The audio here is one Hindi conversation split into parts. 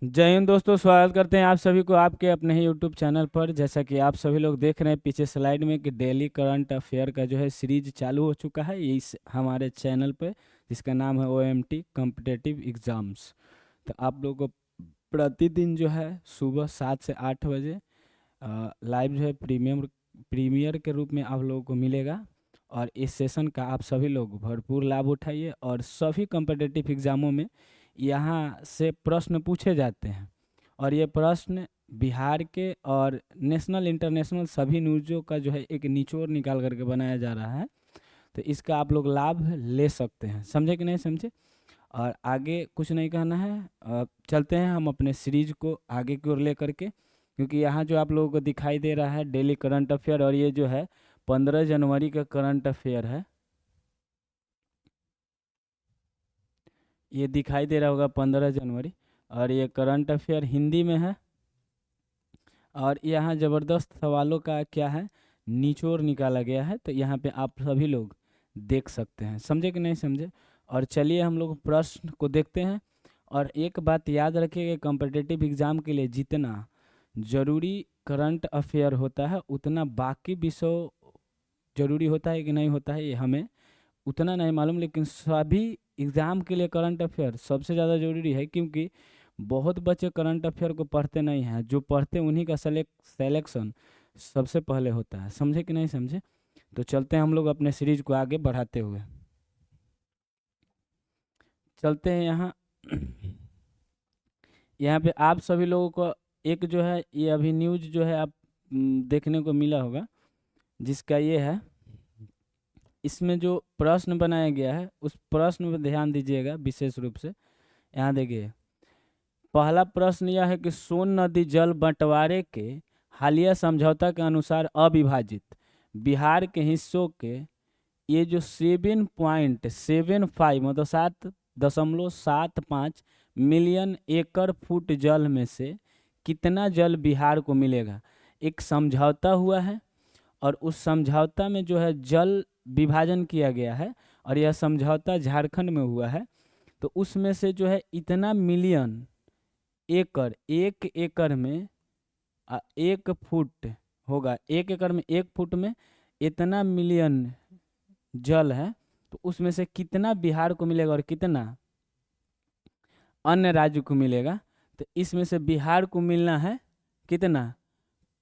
जय हिंद दोस्तों, स्वागत करते हैं आप सभी को आपके अपने ही यूट्यूब चैनल पर। जैसा कि आप सभी लोग देख रहे हैं पीछे स्लाइड में कि डेली करंट अफेयर का जो है सीरीज चालू हो चुका है ये इस हमारे चैनल पे, जिसका नाम है OMT कॉम्पिटिटिव एग्ज़ाम्स। तो आप लोगों को प्रतिदिन जो है सुबह 7 से 8 बजे लाइव जो है प्रीमियर के रूप में आप लोगों को मिलेगा। और इस सेशन का आप सभी लोग भरपूर लाभ उठाइए। और सभी कॉम्पिटिटिव एग्ज़ामों में यहाँ से प्रश्न पूछे जाते हैं, और ये प्रश्न बिहार के और नेशनल इंटरनेशनल सभी न्यूज़ों का जो है एक निचोड़ निकाल करके बनाया जा रहा है। तो इसका आप लोग लाभ ले सकते हैं। समझे कि नहीं समझे? और आगे कुछ नहीं कहना है, चलते हैं हम अपने सीरीज को आगे की ओर ले करके, क्योंकि यहाँ जो आप लोगों को दिखाई दे रहा है डेली करंट अफेयर, और ये जो है 15 जनवरी का करंट अफेयर है। ये दिखाई दे रहा होगा 15 जनवरी, और ये करंट अफेयर हिंदी में है। और यहाँ ज़बरदस्त सवालों का क्या है, निचोड़ निकाला गया है। तो यहाँ पे आप सभी लोग देख सकते हैं। समझे कि नहीं समझे? और चलिए हम लोग प्रश्न को देखते हैं। और एक बात याद रखिएगा, कॉम्पिटिटिव एग्ज़ाम के लिए जितना ज़रूरी करंट अफेयर होता है उतना बाकी विषय ज़रूरी होता है कि नहीं होता है, ये हमें उतना नहीं मालूम। लेकिन सभी एग्ज़ाम के लिए करंट अफेयर सबसे ज़्यादा ज़रूरी है, क्योंकि बहुत बच्चे करंट अफेयर को पढ़ते नहीं हैं। जो पढ़ते हैं उन्हीं का सेलेक्शन सबसे पहले होता है। समझे कि नहीं समझे? तो चलते हैं हम लोग अपने सीरीज को आगे बढ़ाते हुए। चलते हैं यहाँ यहाँ पे आप सभी लोगों को एक जो है ये अभी न्यूज़ जो है आप देखने को मिला होगा, जिसका ये है, इसमें जो प्रश्न बनाया गया है उस प्रश्न पर ध्यान दीजिएगा विशेष रूप से। यहाँ देखिए, पहला प्रश्न यह है कि सोन नदी जल बंटवारे के हालिया समझौता के अनुसार अविभाजित बिहार के हिस्सों के ये जो 7.75 मतलब 7.75 मिलियन एकड़ फुट जल में से कितना जल बिहार को मिलेगा। एक समझौता हुआ है, और उस समझौता में जो है जल विभाजन किया गया है, और यह समझौता झारखंड में हुआ है। तो उसमें से जो है इतना मिलियन एकड़, एक एकड़ में 1 फुट होगा, 1 एकड़ में 1 फुट में इतना मिलियन जल है। तो उसमें से कितना बिहार को मिलेगा और कितना अन्य राज्य को मिलेगा। तो इसमें से बिहार को मिलना है कितना,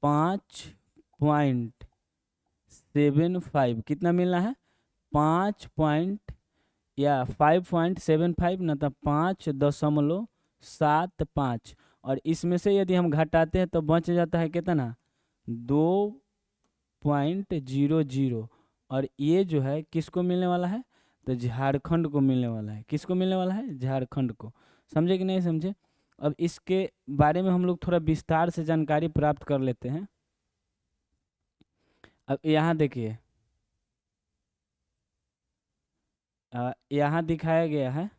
5.75। कितना मिलना है, 5.75 न तो 5.75। और इसमें से यदि हम घटाते हैं तो बच जाता है कितना, 2.00। और ये जो है किसको मिलने वाला है, तो झारखंड को मिलने वाला है। किसको मिलने वाला है, झारखंड को। समझे कि नहीं समझे? अब इसके बारे में हम लोग थोड़ा विस्तार से जानकारी प्राप्त कर लेते हैं। अब यहाँ देखिए, यहाँ दिखाया गया है,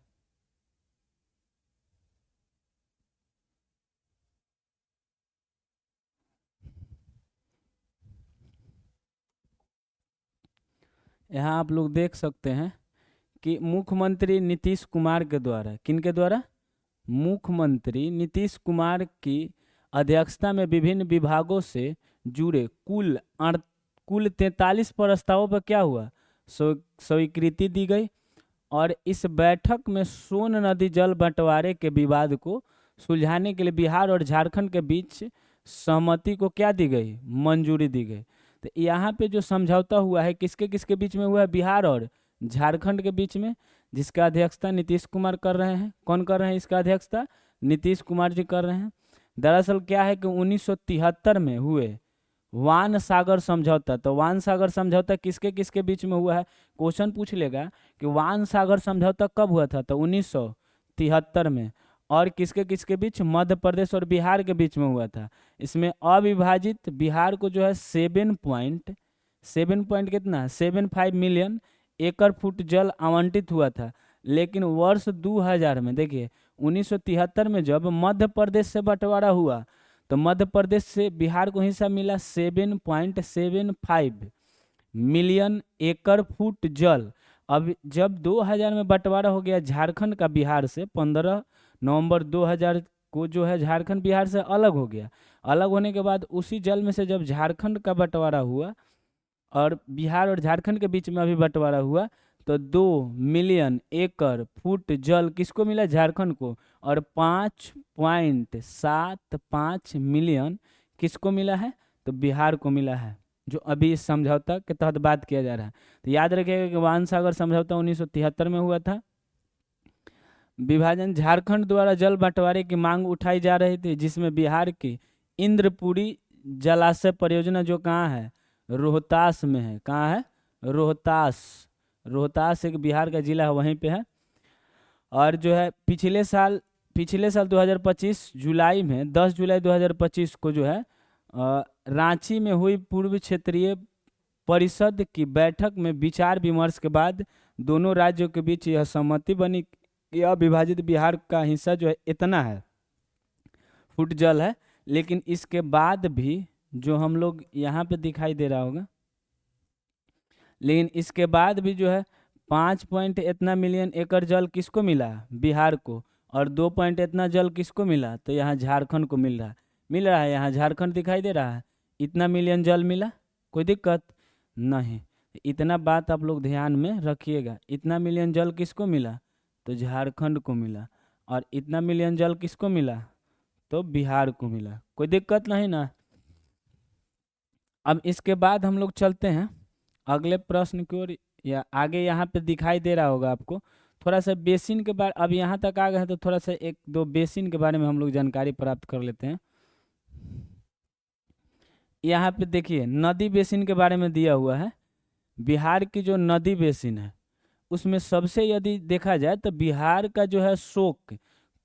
यहाँ आप लोग देख सकते हैं कि मुख्यमंत्री नीतीश कुमार के द्वारा, किनके द्वारा, मुख्यमंत्री नीतीश कुमार की अध्यक्षता में विभिन्न विभागों से जुड़े कुल 43 प्रस्तावों पर क्या हुआ, स्वीकृति दी गई। और इस बैठक में सोन नदी जल बंटवारे के विवाद को सुलझाने के लिए बिहार और झारखंड के बीच सहमति को क्या दी गई, मंजूरी दी गई। तो यहाँ पे जो समझौता हुआ है किसके किसके बीच में हुआ है, बिहार और झारखंड के बीच में, जिसका अध्यक्षता नीतीश कुमार कर रहे हैं। कौन कर रहे हैं इसका अध्यक्षता, नीतीश कुमार जी कर रहे हैं। दरअसल क्या है कि 1973 में हुए वान सागर समझौता, तो वान सागर समझौता किसके किसके बीच में हुआ है, क्वेश्चन पूछ लेगा कि वान सागर समझौता कब हुआ था, तो 1973 में। और किसके किसके बीच, मध्य प्रदेश और बिहार के बीच में हुआ था। इसमें अविभाजित बिहार को जो है 7 पॉइंट कितना, 75 मिलियन एकड़ फुट जल आवंटित हुआ था। लेकिन वर्ष 2000 में देखिए, 1973 में जब मध्य प्रदेश से बंटवारा हुआ तो मध्य प्रदेश से बिहार को हिस्सा मिला 7.75 मिलियन एकड़ फुट जल। अब जब 2000 में बंटवारा हो गया झारखंड का बिहार से 15 नवंबर 2000 को जो है झारखंड बिहार से अलग हो गया। अलग होने के बाद उसी जल में से जब झारखंड का बंटवारा हुआ और बिहार और झारखंड के बीच में अभी बंटवारा हुआ, तो 2 मिलियन एकड़ फुट जल किसको मिला? झारखंड को। और 5.75 मिलियन किसको मिला है? तो बिहार को मिला है, जो अभी इस समझौता के तहत बात किया जा रहा है। तो याद रखिएगा कि वान सागर समझौता 1973 में हुआ था। विभाजन झारखंड द्वारा जल बंटवारे की मांग उठाई जा रही थी, जिसमें बिहार की इंद्रपुरी जलाशय परियोजना, जो कहाँ है? रोहतास में है। कहाँ है? रोहतास। रोहतास एक बिहार का जिला है, वहीं पे है। और जो है पिछले साल 2025 जुलाई में 10 जुलाई 2025 को जो है रांची में हुई पूर्व क्षेत्रीय परिषद की बैठक में विचार विमर्श के बाद दोनों राज्यों के बीच यह सहमति बनी कि अविभाजित बिहार का हिस्सा जो है इतना है फुट जल है। लेकिन इसके बाद भी जो हम लोग यहाँ पे दिखाई दे रहा होगा, लेकिन इसके बाद भी जो है 5 पॉइंट इतना मिलियन एकड़ जल किसको मिला? बिहार को। और 2 पॉइंट इतना जल किसको मिला? तो यहाँ झारखंड को मिल रहा है। यहाँ झारखंड दिखाई दे रहा है, इतना मिलियन जल मिला, कोई दिक्कत नहीं। इतना बात आप लोग ध्यान में रखिएगा। इतना मिलियन जल किसको मिला? तो झारखंड को मिला। और इतना मिलियन जल किसको मिला? तो बिहार को मिला, कोई दिक्कत नहीं ना। अब इसके बाद हम लोग चलते हैं अगले प्रश्न की ओर। या आगे यहाँ पे दिखाई दे रहा होगा आपको थोड़ा सा बेसिन के बारे। अब यहाँ तक आ गए हैं तो थोड़ा सा 1-2 बेसिन के बारे में हम लोग जानकारी प्राप्त कर लेते हैं। यहाँ पे देखिए नदी बेसिन के बारे में दिया हुआ है। बिहार की जो नदी बेसिन है उसमें सबसे यदि देखा जाए तो बिहार का जो है शोक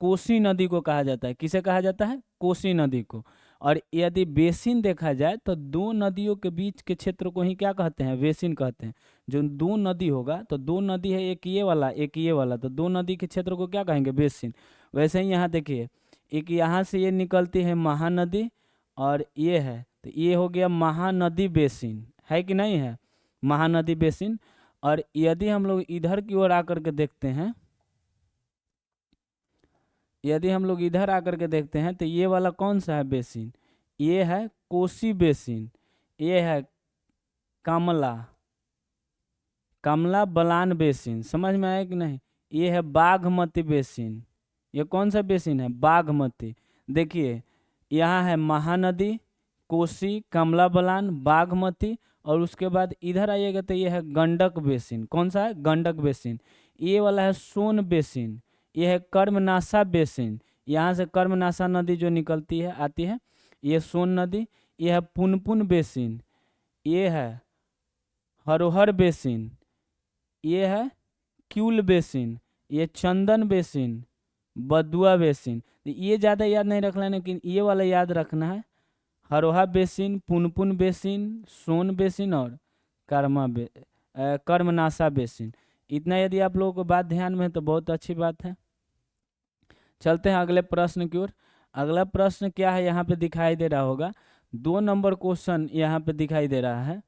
कोसी नदी को कहा जाता है। किसे कहा जाता है? कोसी नदी को। और यदि बेसिन देखा जाए तो 2 नदियों के बीच के क्षेत्र को ही क्या कहते हैं? बेसिन कहते हैं। जो 2 नदी होगा तो 2 नदी है, एक ये वाला एक ये वाला, तो 2 नदी के क्षेत्र को क्या कहेंगे? बेसिन। वैसे ही यहाँ देखिए एक यहाँ से ये निकलती है महानदी और ये है, तो ये हो गया महानदी बेसिन, है कि नहीं है? महानदी बेसिन। और यदि हम लोग इधर की ओर आकर के देखते हैं, यदि हम लोग इधर आकर के देखते हैं तो ये वाला कौन सा है बेसिन? ये है कोसी बेसिन। ये है कमला बलान बेसिन। समझ में आया कि नहीं? ये है बागमती बेसिन। ये कौन सा बेसिन है? बागमती। देखिए यहाँ है महानदी, कोसी, कमला बलान, बागमती। और उसके बाद इधर आइएगा तो ये है गंडक बेसिन। कौन सा है? गंडक बेसिन। ये वाला है सोन बेसिन। ये है कर्मनाशा बेसिन। यहाँ से कर्मनाशा नदी जो निकलती है आती है, ये सोन नदी। ये है पुनपुन बेसिन। ये है हरोहर बेसिन। ये है क्यूल बेसिन। ये चंदन बेसिन, बदुआ बेसिन। ये ज़्यादा याद नहीं रखना, लेकिन ये वाला याद रखना है। हरोहा बेसिन, पुनपुन बेसिन, सोन बेसिन और कर्मनाशा बेसिन। इतना यदि आप लोगों को बात ध्यान में है तो बहुत अच्छी बात है। चलते हैं अगले प्रश्न की ओर। अगला प्रश्न क्या है? यहाँ पे दिखाई दे रहा होगा 2 नंबर क्वेश्चन यहाँ पे दिखाई दे रहा है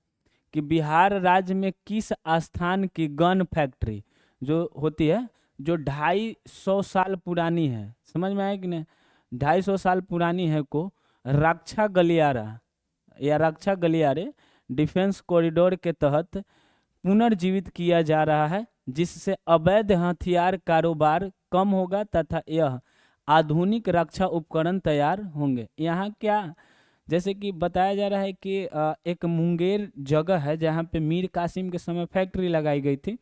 कि बिहार राज्य में किस स्थान की गन फैक्ट्री जो होती है जो 250 साल पुरानी है? समझ में आया कि नहीं? 250 साल पुरानी है को रक्षा गलियारा या रक्षा गलियारे डिफेंस कॉरिडोर के तहत पुनर्जीवित किया जा रहा है, जिससे अवैध हथियार कारोबार कम होगा तथा यह आधुनिक रक्षा उपकरण तैयार होंगे। यहाँ क्या जैसे कि बताया जा रहा है कि एक मुंगेर जगह है जहाँ पे मीर कासिम के समय फैक्ट्री लगाई गई थी।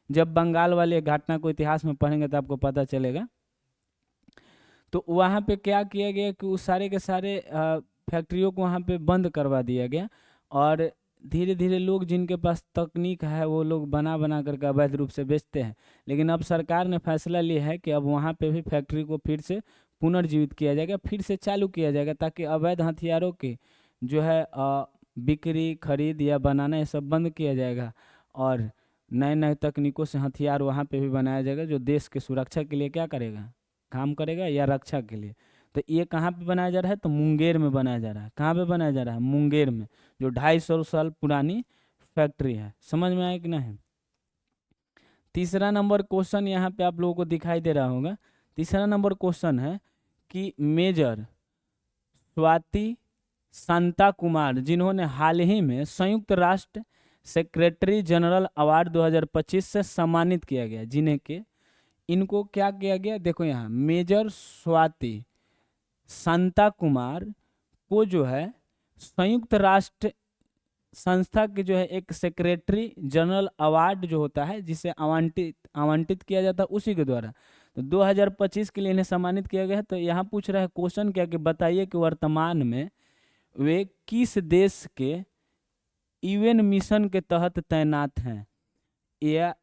जब बंगाल वाले घटना को इतिहास में पढ़ेंगे तो आपको पता चलेगा। तो वहाँ पे क्या किया गया कि उस सारे के सारे फैक्ट्रियों को वहाँ पे बंद करवा दिया गया। और धीरे धीरे लोग जिनके पास तकनीक है वो लोग बना बना करके अवैध रूप से बेचते हैं। लेकिन अब सरकार ने फैसला लिया है कि अब वहाँ पे भी फैक्ट्री को फिर से पुनर्जीवित किया जाएगा, फिर से चालू किया जाएगा, ताकि अवैध हथियारों की जो है बिक्री, खरीद या बनाना ये सब बंद किया जाएगा। और नए नए तकनीकों से हथियार वहाँ पे भी बनाया जाएगा जो देश की सुरक्षा के लिए क्या करेगा? काम करेगा या रक्षा के लिए। तो ये कहाँ पे बनाया जा रहा है? तो मुंगेर में बनाया जा रहा है। कहाँ पे बनाया जा रहा है? मुंगेर में, जो 250 साल पुरानी फैक्ट्री है। समझ में आया कि नहीं? तीसरा नंबर क्वेश्चन यहाँ पे आप लोगों को दिखाई दे रहा होगा। तीसरा नंबर क्वेश्चन है कि मेजर स्वाति शांता कुमार, जिन्होंने हाल ही में संयुक्त राष्ट्र सेक्रेटरी जनरल अवार्ड 2025 से सम्मानित किया गया, जिन्हें के इनको क्या किया गया, देखो यहाँ मेजर स्वाति शांता कुमार को जो है संयुक्त राष्ट्र संस्था के जो है एक सेक्रेटरी जनरल अवार्ड जो होता है जिसे आवंटित किया जाता है उसी के द्वारा, तो 2025 के लिए इन्हें सम्मानित किया गया है। तो यहाँ पूछ रहा है क्वेश्चन क्या कि बताइए कि वर्तमान में वे किस देश के यूएन मिशन के तहत तैनात हैं, या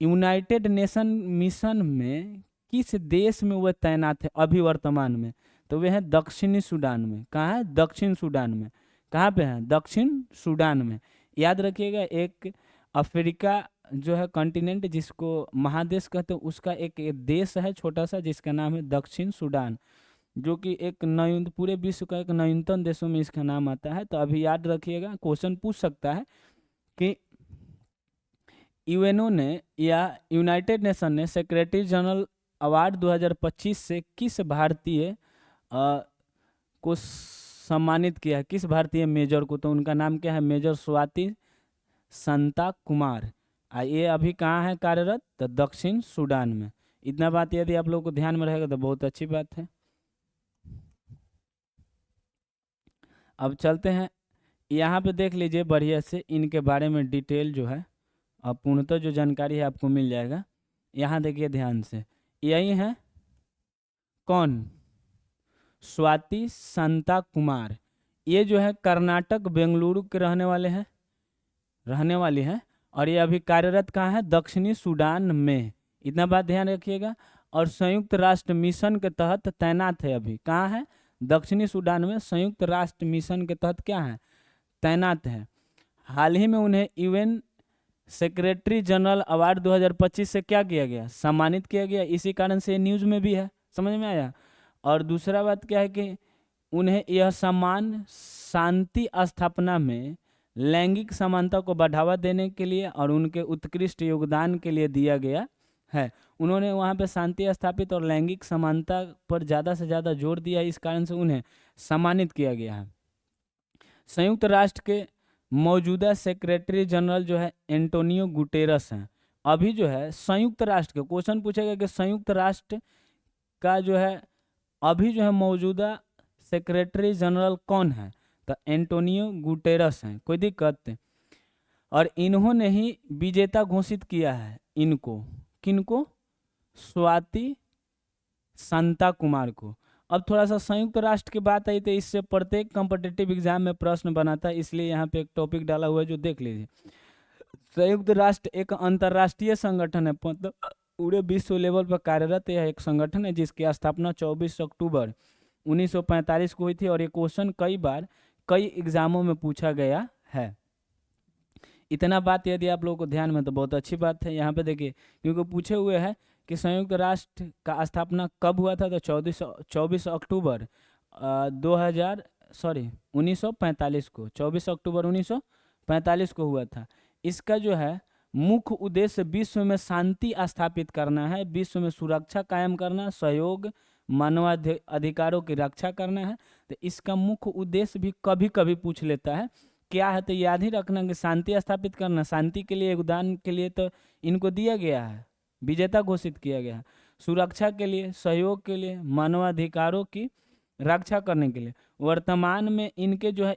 यूनाइटेड नेशन मिशन में किस देश में वह तैनात है अभी वर्तमान में, तो वे हैं दक्षिणी सूडान में। कहाँ है? दक्षिण सूडान में। कहाँ पे है? दक्षिण सूडान में। याद रखिएगा, एक अफ्रीका जो है कॉन्टिनेंट जिसको महादेश कहते हैं, उसका एक देश है छोटा सा जिसका नाम है दक्षिण सूडान, जो कि एक पूरे विश्व का एक न्यूनतम देशों में इसका नाम आता है। तो अभी याद रखिएगा, क्वेश्चन पूछ सकता है कि यूएनओ ने या यूनाइटेड नेशन ने सेक्रेटरी जनरल अवार्ड 2025 से किस भारतीय को सम्मानित किया है, किस भारतीय मेजर को, तो उनका नाम क्या है? मेजर स्वाति शांता कुमार। ये अभी कहाँ है कार्यरत? तो दक्षिण सूडान में। इतना बात यदि आप लोगों को ध्यान में रहेगा तो बहुत अच्छी बात है। अब चलते हैं, यहाँ पे देख लीजिए बढ़िया से इनके बारे में डिटेल जो है पूर्णतः जो जानकारी है आपको मिल जाएगा। यहाँ देखिए ध्यान से, यही है कौन? स्वाति शांता कुमार। ये जो है कर्नाटक बेंगलुरु के रहने वाली है और ये अभी कार्यरत कहाँ है? दक्षिणी सूडान में। इतना बात ध्यान रखिएगा। और संयुक्त राष्ट्र मिशन के तहत तैनात है। अभी कहाँ है? दक्षिणी सूडान में संयुक्त राष्ट्र मिशन के तहत क्या है? तैनात है। हाल ही में उन्हें यूएन सेक्रेटरी जनरल अवार्ड 2025 से क्या किया गया? सम्मानित किया गया। इसी कारण से न्यूज़ में भी है। समझ में आया? और दूसरा बात क्या है कि उन्हें यह सम्मान शांति स्थापना में लैंगिक समानता को बढ़ावा देने के लिए और उनके उत्कृष्ट योगदान के लिए दिया गया है। उन्होंने वहाँ पे शांति स्थापित और लैंगिक समानता पर ज़्यादा से ज़्यादा जोर दिया, इस कारण से उन्हें सम्मानित किया गया है। संयुक्त राष्ट्र के मौजूदा सेक्रेटरी जनरल जो है एंटोनियो गुटेरस हैं। अभी जो है संयुक्त राष्ट्र के क्वेश्चन पूछेगा कि संयुक्त राष्ट्र का जो है अभी जो है मौजूदा सेक्रेटरी जनरल कौन है? तो एंटोनियो गुटेरस हैं। कोई दिक्कत? और इन्होंने ही विजेता घोषित किया है इनको। किनको? स्वाति शांता कुमार को। अब थोड़ा सा संयुक्त राष्ट्र की बात आई तो इससे प्रत्येक कॉम्पिटिटिव एग्जाम में प्रश्न बनाता है, इसलिए यहाँ पे एक टॉपिक डाला हुआ है जो देख लीजिए। संयुक्त राष्ट्र एक अंतर्राष्ट्रीय संगठन है, मतलब पूरे विश्व लेवल पर कार्यरत यह एक संगठन है जिसकी स्थापना 24 अक्टूबर 1945 को हुई थी। और ये क्वेश्चन कई बार कई एग्जामों में पूछा गया है। इतना बात यदि आप लोगों को ध्यान में तो बहुत अच्छी बात है। यहाँ पे देखिए, क्योंकि पूछे हुए हैं कि संयुक्त राष्ट्र का स्थापना कब हुआ था, तो 24 अक्टूबर 1945 को, 24 अक्टूबर 1945 को हुआ था। इसका जो है मुख्य उद्देश्य विश्व में शांति स्थापित करना है, विश्व में सुरक्षा कायम करना, सहयोग, मानवाधिकारों की रक्षा करना है। तो इसका मुख्य उद्देश्य भी कभी कभी पूछ लेता है, क्या है? तो याद ही रखना कि शांति स्थापित करना, शांति के लिए योगदान के लिए तो इनको दिया गया है, विजेता घोषित किया गया है। सुरक्षा के लिए, सहयोग के लिए, मानवाधिकारों की रक्षा करने के लिए। वर्तमान में इनके जो है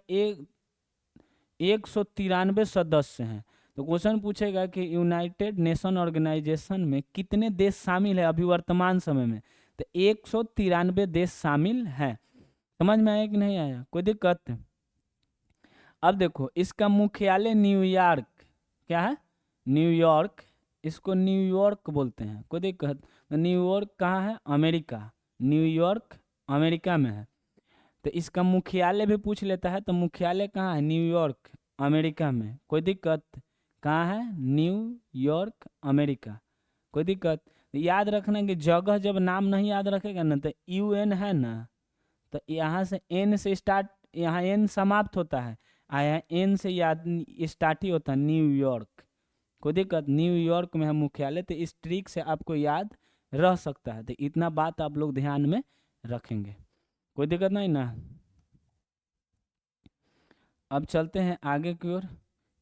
193 सदस्य हैं। तो क्वेश्चन पूछेगा कि यूनाइटेड नेशन ऑर्गेनाइजेशन में कितने देश शामिल है अभी वर्तमान समय में? तो 193 देश शामिल हैं। समझ में आया कि नहीं आया? कोई दिक्कत? अब देखो, इसका मुख्यालय न्यूयॉर्क, क्या है? न्यूयॉर्क, इसको न्यूयॉर्क बोलते हैं। कोई दिक्कत? तो न्यूयॉर्क कहाँ है? अमेरिका। न्यूयॉर्क अमेरिका में है। तो इसका मुख्यालय भी पूछ लेता है, तो मुख्यालय कहाँ है? न्यूयॉर्क अमेरिका में। कोई दिक्कत? कहाँ है? New York America. कोई दिक्कत? याद रखना कि जगह जब नाम नहीं याद रखेगा ना, तो यूएन है ना, तो यहाँ से एन से स्टार्ट, यहाँ एन समाप्त होता है, यहाँ एन से याद स्टार्ट ही होता है, न्यूयॉर्क। कोई दिक्कत? न्यूयॉर्क में है मुख्यालय। तो इस ट्रिक से आपको याद रह सकता है। तो इतना बात आप लोग ध्यान में रखेंगे, कोई दिक्कत नहीं ना। अब चलते हैं आगे की ओर।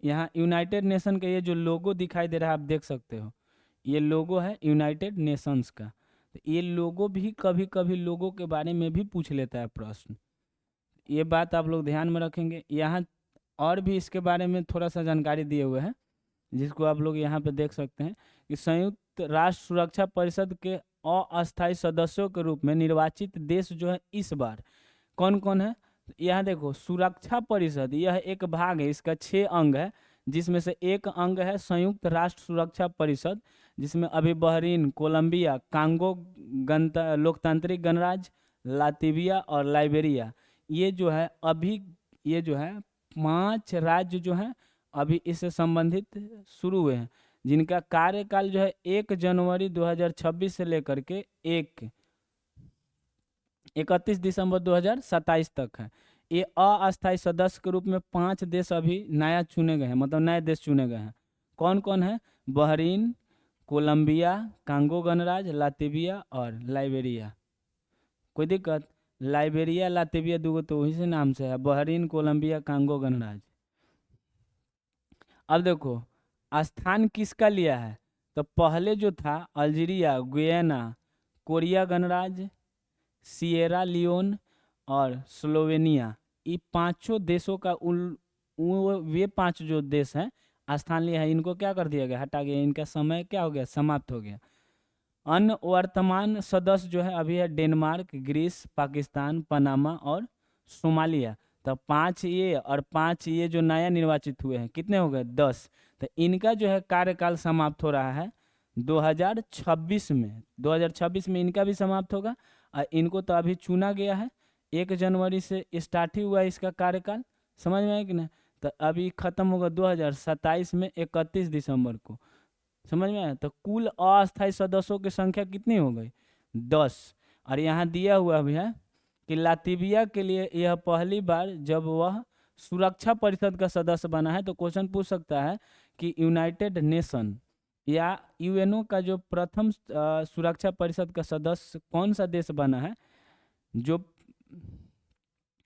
यहाँ यूनाइटेड नेशन का ये जो लोगो दिखाई दे रहा है आप देख सकते हो, ये लोगो है यूनाइटेड नेशंस का। तो ये लोगो भी कभी कभी लोगों के बारे में भी पूछ लेता है प्रश्न, ये बात आप लोग ध्यान में रखेंगे। यहाँ और भी इसके बारे में थोड़ा सा जानकारी दिए हुए हैं, जिसको आप लोग यहाँ पे देख सकते हैं कि संयुक्त राष्ट्र सुरक्षा परिषद के अस्थायी सदस्यों के रूप में निर्वाचित देश जो है इस बार कौन कौन है। यहाँ देखो सुरक्षा परिषद यह एक भाग है, इसका 6 अंग है, जिसमें से एक अंग है संयुक्त राष्ट्र सुरक्षा परिषद, जिसमें अभी बहरीन, कोलंबिया, कांगो लोकतांत्रिक गणराज्य, लातिविया और लाइबेरिया, ये जो है अभी ये जो है 5 राज्य जो हैं अभी इससे संबंधित शुरू हुए हैं, जिनका कार्यकाल जो है 1 जनवरी 2026 से लेकर के 31 दिसंबर 2027 तक है। ये अस्थायी सदस्य के रूप में 5 देश अभी नया चुने गए हैं, मतलब नए देश चुने गए हैं। कौन कौन है? बहरीन, कोलंबिया, कांगो गणराज्य, लातिविया और लाइबेरिया। कोई दिक्कत? लाइबेरिया लातिविया दूगो तो वही से नाम से है, बहरीन, कोलंबिया, कांगो गणराज्य। अब देखो स्थान किसका लिया है, तो पहले जो था अल्जीरिया, गुयाना, कोरिया गणराज्य, सिएरा लियोन और स्लोवेनिया, ये 5 देशों का वे 5 जो देश हैं स्थान लिया है, इनको क्या कर दिया गया, हटा गया, इनका समय क्या हो गया, समाप्त हो गया। अन्य वर्तमान सदस्य जो है अभी है डेनमार्क, ग्रीस, पाकिस्तान, पनामा और सोमालिया। तो 5 ये और 5 ये जो नया निर्वाचित हुए हैं, कितने हो गए, 10। तो इनका जो है कार्यकाल समाप्त हो रहा है 2026 में। 2026 में इनका भी समाप्त होगा और इनको तो अभी चुना गया है, 1 जनवरी से स्टार्ट ही हुआ है इसका कार्यकाल, समझ में आया कि नहीं। तो अभी खत्म होगा 2027 में 31 दिसंबर को, समझ में आया। तो कुल अस्थायी सदस्यों की संख्या कितनी हो गई, 10। और यहाँ दिया हुआ भी है कि लातिविया के लिए यह पहली बार जब वह सुरक्षा परिषद का सदस्य बना है। तो क्वेश्चन पूछ सकता है कि यूनाइटेड नेशन या यूएनओ का जो प्रथम सुरक्षा परिषद का सदस्य कौन सा देश बना है, जो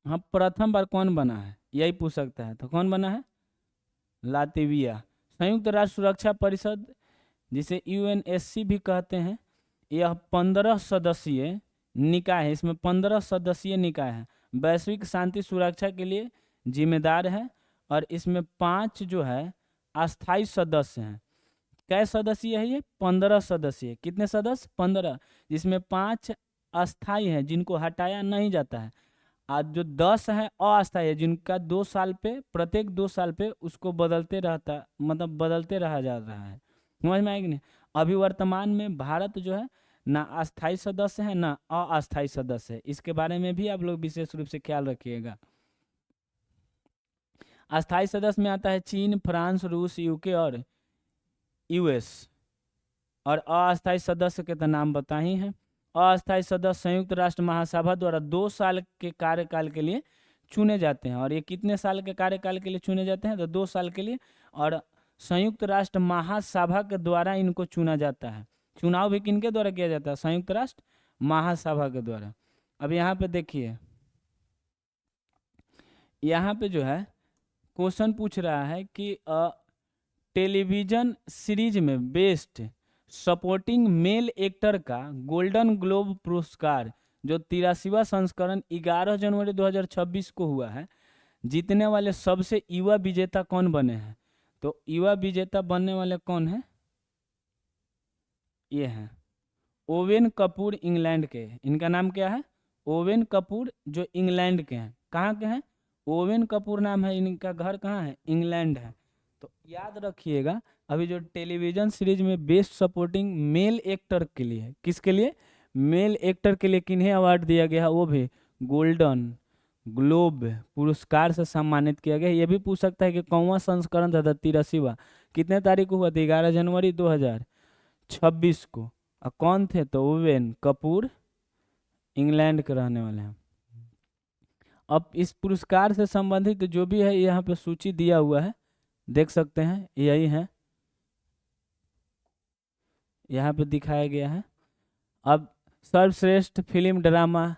हाँ प्रथम बार कौन बना है, यही पूछ सकता है। तो कौन बना है, लातिविया। संयुक्त राष्ट्र सुरक्षा परिषद जिसे यूएनएससी भी कहते हैं, यह 15 सदस्यीय निकाय है, इसमें 15 सदस्यीय निकाय है, वैश्विक शांति सुरक्षा के लिए जिम्मेदार है। और इसमें 5 जो है अस्थायी सदस्य हैं। कै सदस्यीय है ये, 15 सदस्यीय। कितने सदस्य, 15, जिसमें 5 अस्थायी हैं जिनको हटाया नहीं जाता है, आज जो 10 है अस्थायी है, जिनका 2 साल पे, प्रत्येक 2 साल पे उसको बदलते रहता, मतलब बदलते रहा जा रहा है, समझ में आएगी नहीं। अभी वर्तमान में भारत जो है ना अस्थायी सदस्य है ना अस्थायी सदस्य है, इसके बारे में भी आप लोग विशेष रूप से ख्याल रखिएगा। अस्थायी सदस्य में आता है चीन, फ्रांस, रूस, यूके और यूएस। और अस्थायी सदस्य के तो नाम बता ही हैं। अस्थायी सदस्य संयुक्त राष्ट्र महासभा द्वारा 2 साल के कार्यकाल के लिए चुने जाते हैं। और ये कितने साल के कार्यकाल के लिए चुने जाते हैं, तो 2 साल के लिए। और संयुक्त राष्ट्र महासभा के द्वारा इनको चुना जाता है। चुनाव भी किनके द्वारा किया जाता है, संयुक्त राष्ट्र महासभा के द्वारा। अब यहाँ पे देखिए, यहाँ पे जो है क्वेश्चन पूछ रहा है कि टेलीविजन सीरीज में बेस्ट सपोर्टिंग मेल एक्टर का गोल्डन ग्लोब पुरस्कार जो 83वां संस्करण 11 जनवरी 2026 को हुआ है, जीतने वाले सबसे युवा विजेता कौन बने हैं। तो युवा विजेता बनने वाले कौन है, ये हैं ओवेन कपूर, इंग्लैंड के। इनका नाम क्या है, ओवेन कपूर, जो इंग्लैंड के हैं। कहाँ के हैं, ओवेन कपूर नाम है, इनका घर कहाँ है, इंग्लैंड है। तो याद रखिएगा, अभी जो टेलीविजन सीरीज में बेस्ट सपोर्टिंग मेल एक्टर के लिए, किसके लिए, मेल एक्टर के लिए किन्हें अवार्ड दिया गया, वो भी गोल्डन ग्लोब पुरस्कार से सम्मानित किया गया। ये भी पूछ सकता है कि कौन संस्करण था, 83वां, कितने तारीख को हुआ था, 11 जनवरी 2026 को। और कौन थे, तो ओवेन कपूर, इंग्लैंड के रहने वाले हैं। अब इस पुरस्कार से संबंधित जो भी है यहाँ पे सूची दिया हुआ है, देख सकते हैं, यही है, यहाँ पे दिखाया गया है। अब सर्वश्रेष्ठ फिल्म ड्रामा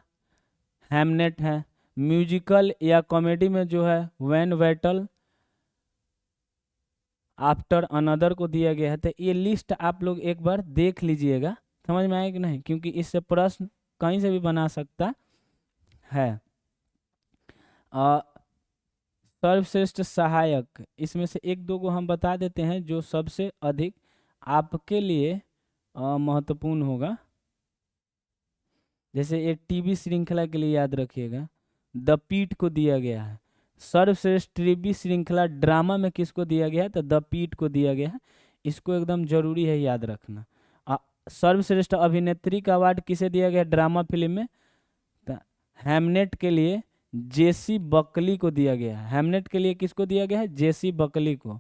हैमनेट है। म्यूजिकल या कॉमेडी में जो है व्हेन वेटल आफ्टर अनदर को दिया गया है। तो ये लिस्ट आप लोग एक बार देख लीजिएगा, समझ में आया कि नहीं, क्योंकि इससे प्रश्न कहीं से भी बना सकता है। सर्वश्रेष्ठ सहायक, इसमें से एक दो को हम बता देते हैं जो सबसे अधिक आपके लिए महत्वपूर्ण होगा। जैसे ये टीवी श्रृंखला के लिए याद रखिएगा, द पीट को दिया गया है। सर्वश्रेष्ठ टीवी श्रृंखला ड्रामा में किसको दिया गया है, तो द पीट को दिया गया है। इसको एकदम जरूरी है याद रखना। सर्वश्रेष्ठ अभिनेत्री का अवार्ड किसे दिया गया ड्रामा फिल्म में, तो हैमनेट के लिए जेसी बकली को दिया गया है। हैमनेट के लिए किसको दिया गया है, जेसी बकली को।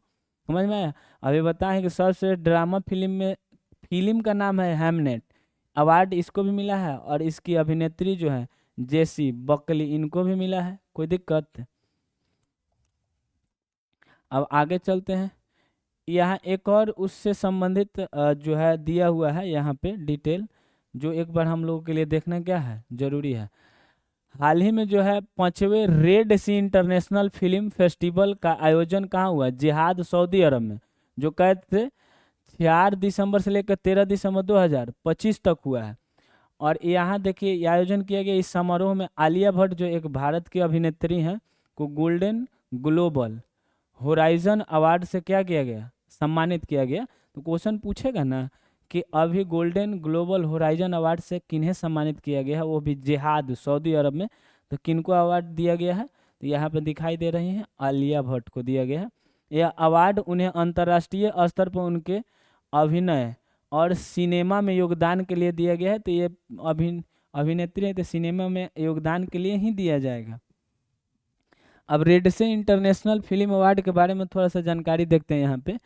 समझ में आया। अभी बताएं कि सर्वश्रेष्ठ ड्रामा फिल्म में फिल्म का नाम है हैमनेट, अवार्ड इसको भी मिला है और इसकी अभिनेत्री जो है जेसी बकली, इनको भी मिला है। कोई दिक्कत। अब आगे चलते हैं। यहाँ एक और उससे संबंधित जो है दिया हुआ है यहाँ पे डिटेल, जो एक बार हम लोगों के लिए देखना क्या है जरूरी है। हाल ही में जो है 5वें रेड सी इंटरनेशनल फिल्म फेस्टिवल का आयोजन कहाँ हुआ, जिहाद सऊदी अरब में, जो कहते थे 4 दिसंबर से लेकर 13 दिसंबर 2025 तक हुआ है। और यहाँ देखिए ये आयोजन किया गया। इस समारोह में आलिया भट्ट जो एक भारत की अभिनेत्री हैं को गोल्डन ग्लोबल होराइजन अवार्ड से क्या किया गया, सम्मानित किया गया। तो क्वेश्चन पूछेगा ना कि अभी गोल्डन ग्लोबल होराइजन अवार्ड से किन्हें सम्मानित किया गया है, वो भी जिहाद सऊदी अरब में। तो किनको अवार्ड दिया गया है, तो यहाँ पे दिखाई दे रही हैं आलिया भट्ट को दिया गया है। यह अवार्ड उन्हें अंतर्राष्ट्रीय स्तर पर उनके अभिनय और सिनेमा में योगदान के लिए दिया गया है। तो ये अभिनेत्री है, तो सिनेमा में योगदान के लिए ही दिया जाएगा। अब रेड से इंटरनेशनल फिल्म अवार्ड के बारे में थोड़ा सा जानकारी देखते हैं। यहाँ पे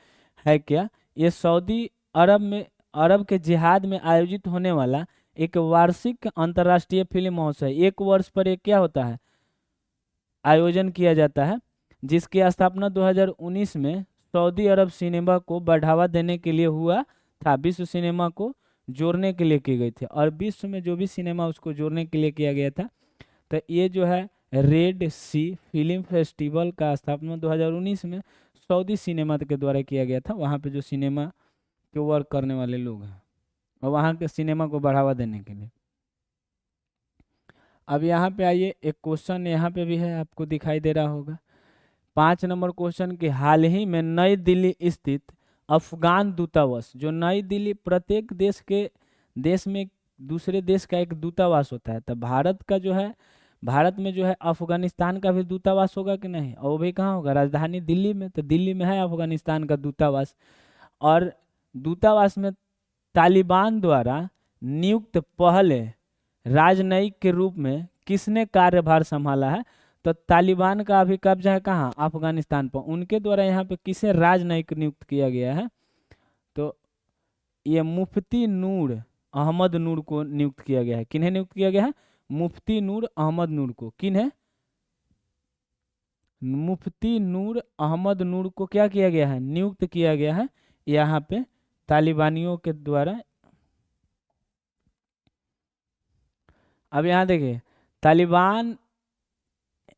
है क्या, ये सऊदी अरब में अरब के जिहाद में आयोजित होने वाला एक वार्षिक अंतर्राष्ट्रीय फिल्म महोत्सव। एक वर्ष पर एक क्या होता है, आयोजन किया जाता है, जिसकी स्थापना 2019 में सऊदी अरब सिनेमा को बढ़ावा देने के लिए हुआ था। विश्व सिनेमा को जोड़ने के लिए की गई थी, और विश्व में जो भी सिनेमा उसको जोड़ने के लिए किया गया था। तो ये जो है रेड सी फिल्म फेस्टिवल का स्थापना 2019 में सऊदी सिनेमा के द्वारा किया गया था। वहाँ पे जो सिनेमा के वर्क करने वाले लोग हैं, और वहाँ के सिनेमा को बढ़ावा देने के लिए। अब यहाँ पे आइए, एक क्वेश्चन यहाँ पे भी है, आपको दिखाई दे रहा होगा 5 नंबर क्वेश्चन कि हाल ही में नई दिल्ली स्थित अफगान दूतावास, जो नई दिल्ली प्रत्येक देश में दूसरे देश का एक दूतावास होता है। तो भारत का जो है, भारत में जो है अफगानिस्तान का भी दूतावास होगा कि नहीं, और वो भी कहाँ होगा, राजधानी दिल्ली में। तो दिल्ली में है अफगानिस्तान का दूतावास। और दूतावास में तालिबान द्वारा नियुक्त पहले राजनयिक के रूप में किसने कार्यभार संभाला है, तो तालिबान का अभी कब्जा है कहाँ, अफगानिस्तान पर। उनके द्वारा यहाँ पे किसे राजनयिक नियुक्त किया गया है, तो ये मुफ्ती नूर अहमद नूर को नियुक्त किया गया है। किन्हें नियुक्त किया गया है, मुफ्ती नूर अहमद नूर को। किन्हें, मुफ्ती नूर अहमद नूर को क्या किया गया है, नियुक्त किया गया है यहाँ पे तालिबानियों के द्वारा। अब यहाँ देखिए, तालिबान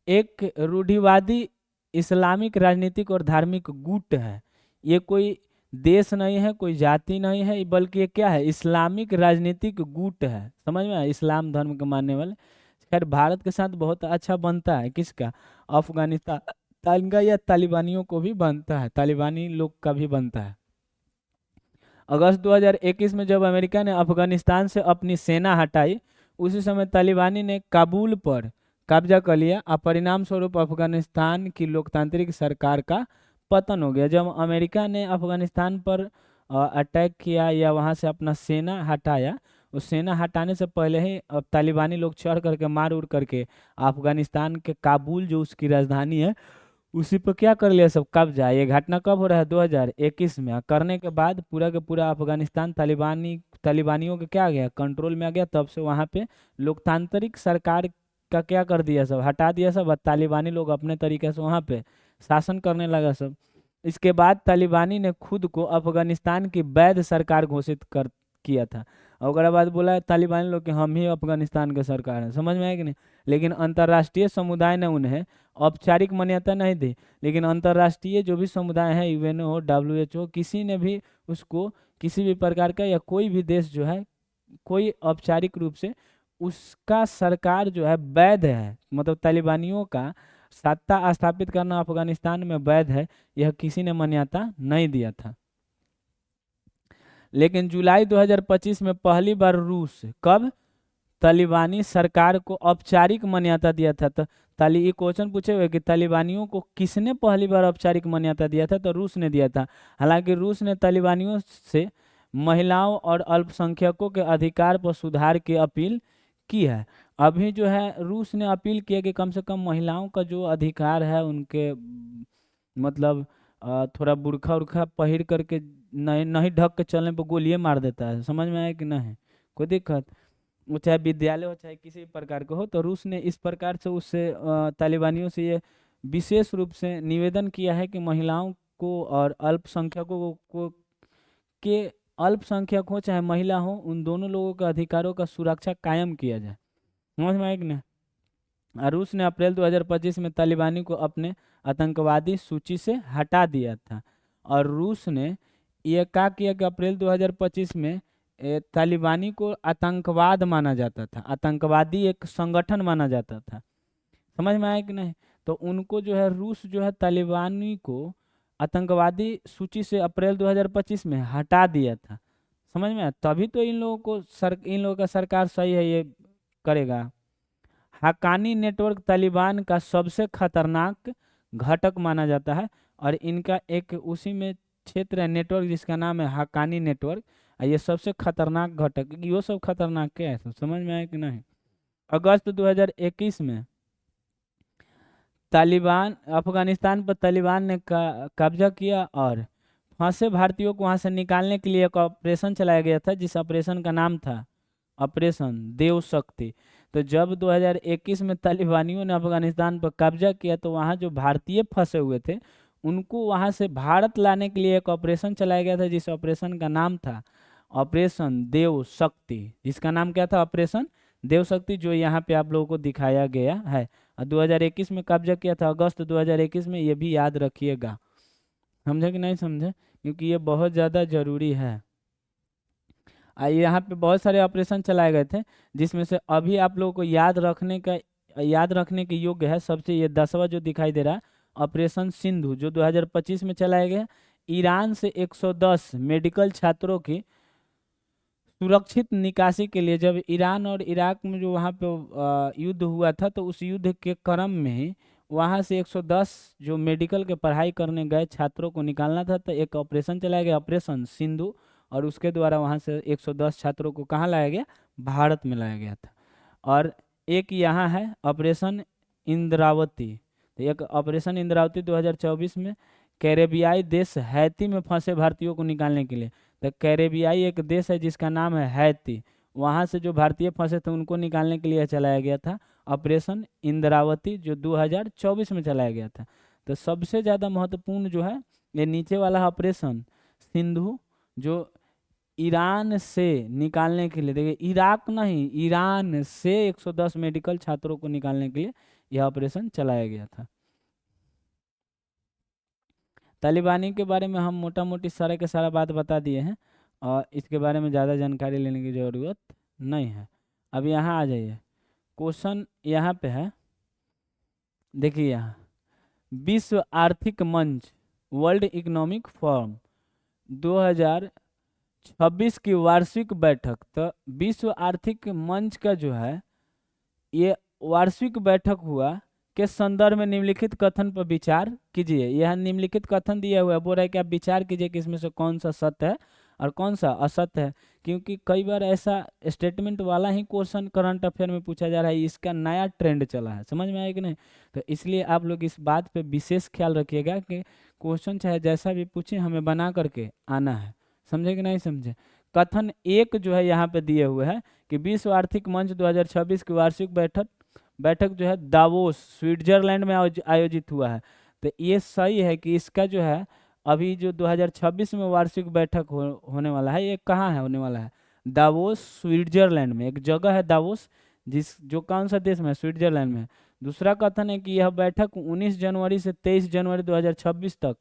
एक रूढ़िवादी इस्लामिक राजनीतिक और धार्मिक गुट है। ये कोई देश नहीं है, कोई जाति नहीं है, बल्कि ये क्या है, इस्लामिक राजनीतिक गुट है। समझ में आया, इस्लाम धर्म के मानने वाले। खैर भारत के साथ बहुत अच्छा बनता है, किसका, अफगानिस्तान का, या तालिबानियों को भी बनता है, तालिबानी लोग का भी बनता है। अगस्त 2021 में जब अमेरिका ने अफगानिस्तान से अपनी सेना हटाई, उसी समय तालिबानी ने काबुल पर कब्जा कर लिया, और परिणाम स्वरूप अफगानिस्तान की लोकतांत्रिक सरकार का पतन हो गया। जब अमेरिका ने अफगानिस्तान पर अटैक किया या वहां से अपना सेना हटाया, उस सेना हटाने से पहले ही अब तालिबानी लोग चढ़ करके मार उड़ करके अफगानिस्तान के काबुल जो उसकी राजधानी है उसी पर क्या कर लिया, सब कब्जा। ये घटना कब हो रहा है, 2021 में। करने के बाद पूरा का पूरा अफगानिस्तान तालिबानियों के क्या आ गया, कंट्रोल में आ गया। तब से वहाँ पे लोकतांत्रिक सरकार का क्या कर दिया, सब हटा दिया सब, तालिबानी लोग अपने तरीके से वहाँ पे शासन करने लगा सब। इसके बाद तालिबानी ने खुद को अफगानिस्तान की वैध सरकार घोषित कर किया था। और ओकरा बाद बोला है तालिबानी लोग कि हम ही अफगानिस्तान के सरकार हैं। समझ में आया कि नहीं? लेकिन अंतर्राष्ट्रीय समुदाय ने उन्हें औपचारिक मान्यता नहीं दी। लेकिन अंतर्राष्ट्रीय जो भी समुदाय है, यूएनओ, WHO, किसी ने भी उसको किसी भी प्रकार का, या कोई भी देश जो है, कोई औपचारिक रूप से उसका सरकार जो है वैध है, मतलब तालिबानियों का सत्ता स्थापित करना अफगानिस्तान में वैध है, यह किसी ने मान्यता नहीं दिया था। लेकिन जुलाई 2025 में पहली बार रूस, कब, तालिबानी सरकार को औपचारिक मान्यता दिया था। तो ये क्वेश्चन पूछे हुए कि तालिबानियों को किसने पहली बार औपचारिक मान्यता दिया था, तो रूस ने दिया था। हालांकि रूस ने तालिबानियों से महिलाओं और अल्पसंख्यकों के अधिकार पर सुधार की अपील की है। अभी जो है रूस ने अपील किया कि कम से कम महिलाओं का जो अधिकार है उनके, मतलब थोड़ा बुरखा उर्खा पहिर करके नहीं नहीं ढक के चलने पर गोलियां मार देता है। समझ में आया कि नहीं? कोई दिक्कत, वो चाहे विद्यालय हो चाहे किसी भी प्रकार का हो। तो रूस ने इस प्रकार से उससे तालिबानियों से ये विशेष रूप से निवेदन किया है कि महिलाओं को और अल्पसंख्यकों को के अल्पसंख्यक हो चाहे महिला हो, उन दोनों लोगों के अधिकारों का सुरक्षा कायम किया जाए। समझ में आया कि नहीं? रूस ने अप्रैल 2025 में तालिबानी को अपने आतंकवादी सूची से हटा दिया था। और रूस ने यह कहा किया कि अप्रैल 2025 में तालिबानी को आतंकवाद माना जाता था, आतंकवादी एक संगठन माना जाता था। समझ में आया कि नहीं? तो उनको जो है रूस जो है तालिबानी को आतंकवादी सूची से अप्रैल 2025 में हटा दिया था। समझ में आया? तभी तो इन लोगों को इन लोगों का सरकार सही है ये करेगा। हक्कानी नेटवर्क तालिबान का सबसे खतरनाक घटक माना जाता है, और इनका एक उसी में क्षेत्र है नेटवर्क जिसका नाम है हक्कानी नेटवर्क। ये सबसे खतरनाक घटक, ये सब खतरनाक क्या है, समझ में आया कि नहीं? अगस्त 2021 में तालिबान अफगानिस्तान पर तालिबान ने कब्जा किया और फंसे भारतीयों को वहां से निकालने के लिए एक ऑपरेशन चलाया गया था, जिस ऑपरेशन का नाम था ऑपरेशन देव शक्ति। तो जब 2021 में तालिबानियों ने अफगानिस्तान पर कब्जा किया तो वहाँ जो भारतीय फंसे हुए थे उनको वहाँ से भारत लाने के लिए एक ऑपरेशन चलाया गया था, जिस ऑपरेशन का नाम था ऑपरेशन देव शक्ति। जिसका नाम क्या था? ऑपरेशन देव शक्ति, जो यहाँ पे आप लोगों को दिखाया गया है। और 2021 में कब्जा किया था, अगस्त 2021 में, ये भी याद रखिएगा। समझे कि नहीं समझे? क्योंकि ये बहुत ज़्यादा जरूरी है। यहाँ पे बहुत सारे ऑपरेशन चलाए गए थे, जिसमें से अभी आप लोगों को याद रखने के योग्य है सबसे ये 10वां जो दिखाई दे रहा है, ऑपरेशन सिंधु, जो 2025 में चलाया गया। ईरान से 110 मेडिकल छात्रों की सुरक्षित निकासी के लिए, जब ईरान और इराक में जो वहाँ पे युद्ध हुआ था, तो उस युद्ध के क्रम में वहाँ से 110 जो मेडिकल के पढ़ाई करने गए छात्रों को निकालना था, तो एक ऑपरेशन चलाया गया, ऑपरेशन सिंधु। और उसके द्वारा वहाँ से 110 छात्रों को कहाँ लाया गया? भारत में लाया गया था। और एक यहाँ है ऑपरेशन इंद्रावती। तो एक ऑपरेशन इंद्रावती 2024 में कैरेबियाई देश हैती में फंसे भारतीयों को निकालने के लिए। तो कैरेबियाई एक देश है जिसका नाम है हैती, वहाँ से जो भारतीय फंसे थे उनको निकालने के लिए चलाया गया था ऑपरेशन इंद्रावती, जो 2024 में चलाया गया था। तो सबसे ज़्यादा महत्वपूर्ण जो है ये नीचे वाला ऑपरेशन सिंधु, जो ईरान से निकालने के लिए, देखिए इराक नहीं, ईरान से 110 मेडिकल छात्रों को निकालने के लिए यह ऑपरेशन चलाया गया था। तालिबानी के बारे में हम मोटा मोटी सारा के सारा बात बता दिए हैं, और इसके बारे में ज़्यादा जानकारी लेने की ज़रूरत नहीं है। अब यहाँ आ जाइए, क्वेश्चन यहाँ पे है, देखिए यहाँ विश्व आर्थिक मंच, वर्ल्ड इकोनॉमिक फोरम 2026 की वार्षिक बैठक। तो विश्व आर्थिक मंच का जो है ये वार्षिक बैठक हुआ के संदर्भ में निम्नलिखित कथन पर विचार कीजिए। यह निम्नलिखित कथन दिया हुआ है, बोल रहा है कि आप विचार कीजिए कि इसमें से कौन सा सत्य है और कौन सा असत्य है। क्योंकि कई बार ऐसा स्टेटमेंट वाला ही क्वेश्चन करंट अफेयर में पूछा जा रहा है, इसका नया ट्रेंड चला है। समझ में आया कि नहीं? तो इसलिए आप लोग इस बात पे विशेष ख्याल रखिएगा कि क्वेश्चन चाहे जैसा भी पूछे हमें बना करके आना है। समझे कि नहीं समझे? कथन एक जो है यहाँ पे दिए हुए है कि विश्व आर्थिक मंच 2026 की वार्षिक बैठक जो है दावोस स्विट्जरलैंड में आयोजित हुआ है। तो ये सही है कि इसका जो है अभी जो 2026 में वार्षिक बैठक होने वाला है, ये कहाँ है होने वाला है? दावोस स्विट्जरलैंड में, एक जगह है दावोस, जो कौन सा देश में है? स्विट्जरलैंड में है। दूसरा कथन है कि यह बैठक 19 जनवरी से 23 जनवरी 2026 तक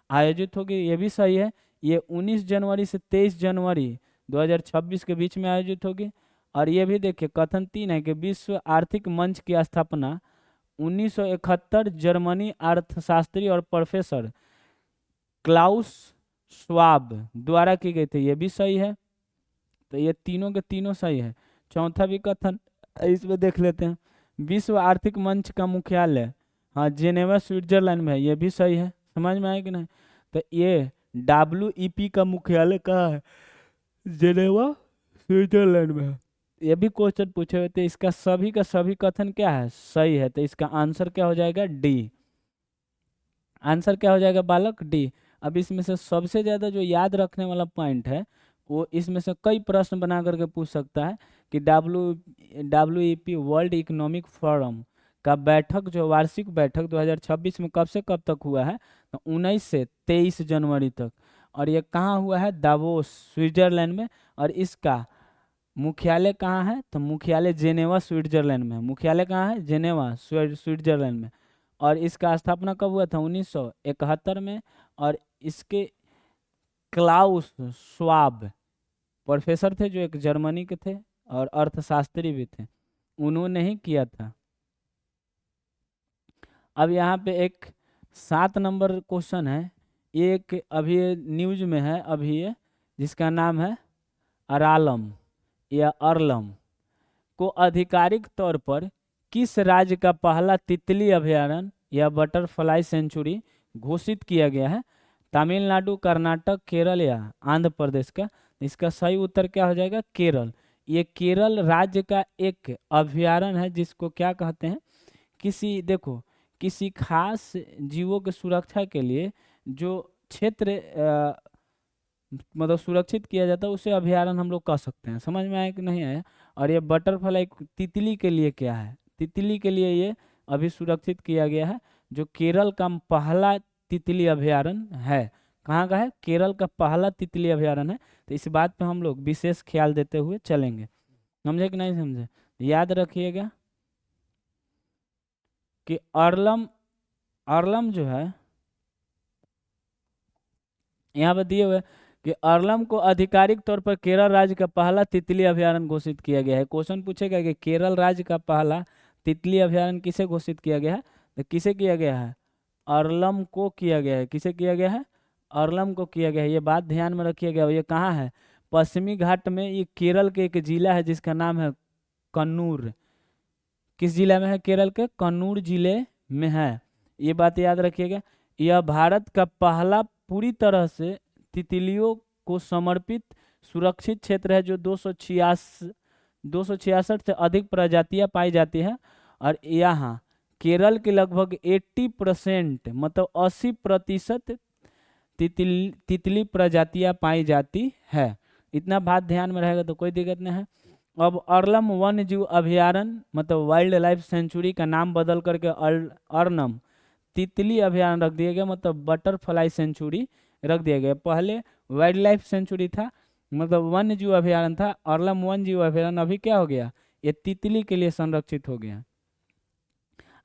आयोजित होगी, ये भी सही है। ये 19 जनवरी से 23 जनवरी 2026 के बीच में आयोजित होगी। और ये भी देखिए कथन 3 है कि विश्व आर्थिक मंच की स्थापना 1971 जर्मनी अर्थशास्त्री और प्रोफेसर क्लाउस श्वाब द्वारा की गई थी, ये भी सही है। तो ये तीनों के तीनों सही है। चौथा भी कथन इसमें देख लेते हैं, विश्व आर्थिक मंच का मुख्यालय, हाँ, जेनेवा स्विट्जरलैंड में है, ये भी सही है। समझ में आया कि नहीं? तो ये WEP का मुख्यालय कहाँ है? जेनेवा स्विट्जरलैंड में है। ये भी क्वेश्चन पूछे हुए थे, इसका सभी का सभी कथन क्या है? सही है। तो इसका आंसर क्या हो जाएगा? डी। आंसर क्या हो जाएगा बालक? डी। अब इसमें से सबसे ज्यादा जो याद रखने वाला पॉइंट है, वो इसमें से कई प्रश्न बना करके पूछ सकता है कि WEP वर्ल्ड इकोनॉमिक फोरम का बैठक, जो वार्षिक बैठक 2026 में कब से कब तक हुआ है? तो 19 से 23 जनवरी तक। और ये कहाँ हुआ है? दावोस स्विट्जरलैंड में। और इसका मुख्यालय कहाँ है? तो मुख्यालय जेनेवा स्विट्जरलैंड में। मुख्यालय कहाँ है? जेनेवा स्विट्जरलैंड में। और इसका स्थापना कब हुआ था? 1971 में। और इसके क्लाउस श्वाब प्रोफेसर थे, जो एक जर्मनी के थे और अर्थशास्त्री भी थे, उन्होंने ही किया था। अब यहाँ पे एक 7 नंबर क्वेश्चन है, ये एक अभी न्यूज में है अभी ये, जिसका नाम है अरालम या अरलम को आधिकारिक तौर पर किस राज्य का पहला तितली अभयारण्य या बटरफ्लाई सेंचुरी घोषित किया गया है? तमिलनाडु, कर्नाटक, केरल या आंध्र प्रदेश का? इसका सही उत्तर क्या हो जाएगा? केरल। ये केरल राज्य का एक अभयारण्य है, जिसको क्या कहते हैं, किसी, देखो, किसी खास जीवों की सुरक्षा के लिए जो क्षेत्र मतलब सुरक्षित किया जाता है, उसे अभयारण्य हम लोग कह सकते हैं। समझ में आया कि नहीं आया? और ये बटरफ्लाई तितली के लिए क्या है? तितली के लिए ये अभी सुरक्षित किया गया है, जो केरल का पहला तितली अभयारण्य है। कहाँ का है? केरल का पहला तितली अभयारण्य है। तो इस बात पे हम लोग विशेष ख्याल देते हुए चलेंगे। समझे कि नहीं समझे? याद रखिएगा कि अरलम, अरलम जो है यहाँ पर दिए हुए कि अरलम को आधिकारिक तौर पर केरल राज्य का पहला तितली अभयारण्य घोषित किया गया है। क्वेश्चन पूछेगा कि केरल राज्य का पहला तितली अभयारण्य किसे घोषित किया गया है? तो किसे किया गया है? अरलम को किया गया है। किसे किया गया है? अरलम को किया गया है। ये बात ध्यान में रखिएगा। ये कहाँ है? पश्चिमी घाट में। ये केरल के एक जिला है जिसका नाम है कन्नूर। किस जिला में है? केरल के कन्नूर जिले में है। ये बात याद रखिएगा। यह भारत का पहला पूरी तरह से तितलियों को समर्पित सुरक्षित क्षेत्र है, जो 266 से अधिक प्रजातियां पाई जाती है। और यहाँ केरल के लगभग 80% मतलब 80% तितली प्रजातियां पाई जाती है। इतना बात ध्यान में रहेगा तो कोई दिक्कत नहीं है। अब अरलम वन्य जीव अभयारण्य मतलब वाइल्ड लाइफ सेंचुरी का नाम बदल करके अरनम तितली अभयारण्य रख दिया गया, मतलब बटरफ्लाई सेंचुरी रख दिया गया। पहले वाइल्ड लाइफ सेंचुरी था, मतलब वन्य जीव अभयारण्य था। अरलम वन्य जीव अभयारण्य अभी क्या हो गया? ये तितली के लिए संरक्षित हो गया।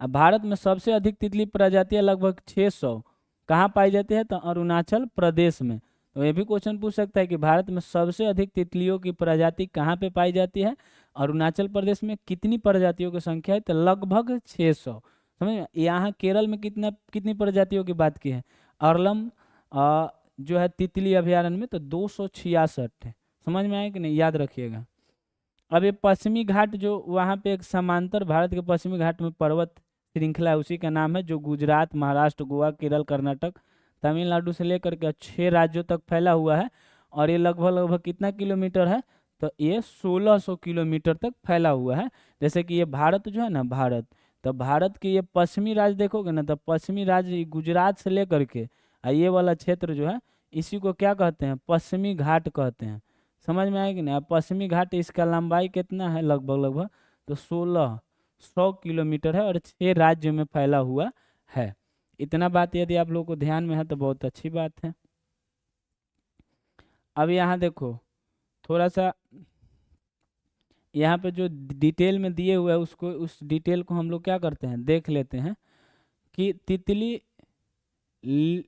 अब भारत में सबसे अधिक तितली प्रजातियां लगभग 600 कहाँ पाई जाती है? तो अरुणाचल प्रदेश में। तो ये भी क्वेश्चन पूछ सकता है कि भारत में सबसे अधिक तितलियों की प्रजाति कहाँ पे पाई जाती है? अरुणाचल प्रदेश में। कितनी प्रजातियों की संख्या है? तो लगभग 600। समझ में? यहाँ केरल में कितनी प्रजातियों की बात की है? अरलम जो है तितली अभयारण्य में तो 266 है। समझ में आया कि नहीं? याद रखिएगा। अब ये पश्चिमी घाट, जो वहाँ पे एक समांतर भारत के पश्चिमी घाट में पर्वत श्रृंखला है, उसी का नाम है, जो गुजरात, महाराष्ट्र, गोवा, केरल, कर्नाटक, तमिलनाडु से लेकर के 6 राज्यों तक फैला हुआ है। और ये लगभग लगभग कितना किलोमीटर है? तो ये 1600 किलोमीटर तक फैला हुआ है। जैसे कि ये भारत जो है ना, भारत, तो भारत के ये पश्चिमी राज्य देखोगे ना, तो पश्चिमी राज्य गुजरात से लेकर के ये वाला क्षेत्र जो है, इसी को क्या कहते हैं? पश्चिमी घाट कहते हैं। समझ में आएगी ना? पश्चिमी घाट, इसका लंबाई कितना है? लगभग लगभग तो 1600 किलोमीटर है और 6 राज्यों में फैला हुआ है। इतना बात यदि आप लोगों को ध्यान में है तो बहुत अच्छी बात है। अब यहाँ देखो थोड़ा सा यहाँ पे जो डिटेल में दिए हुए है उसको, उस डिटेल को हम लोग क्या करते हैं, देख लेते हैं कि तितली ल-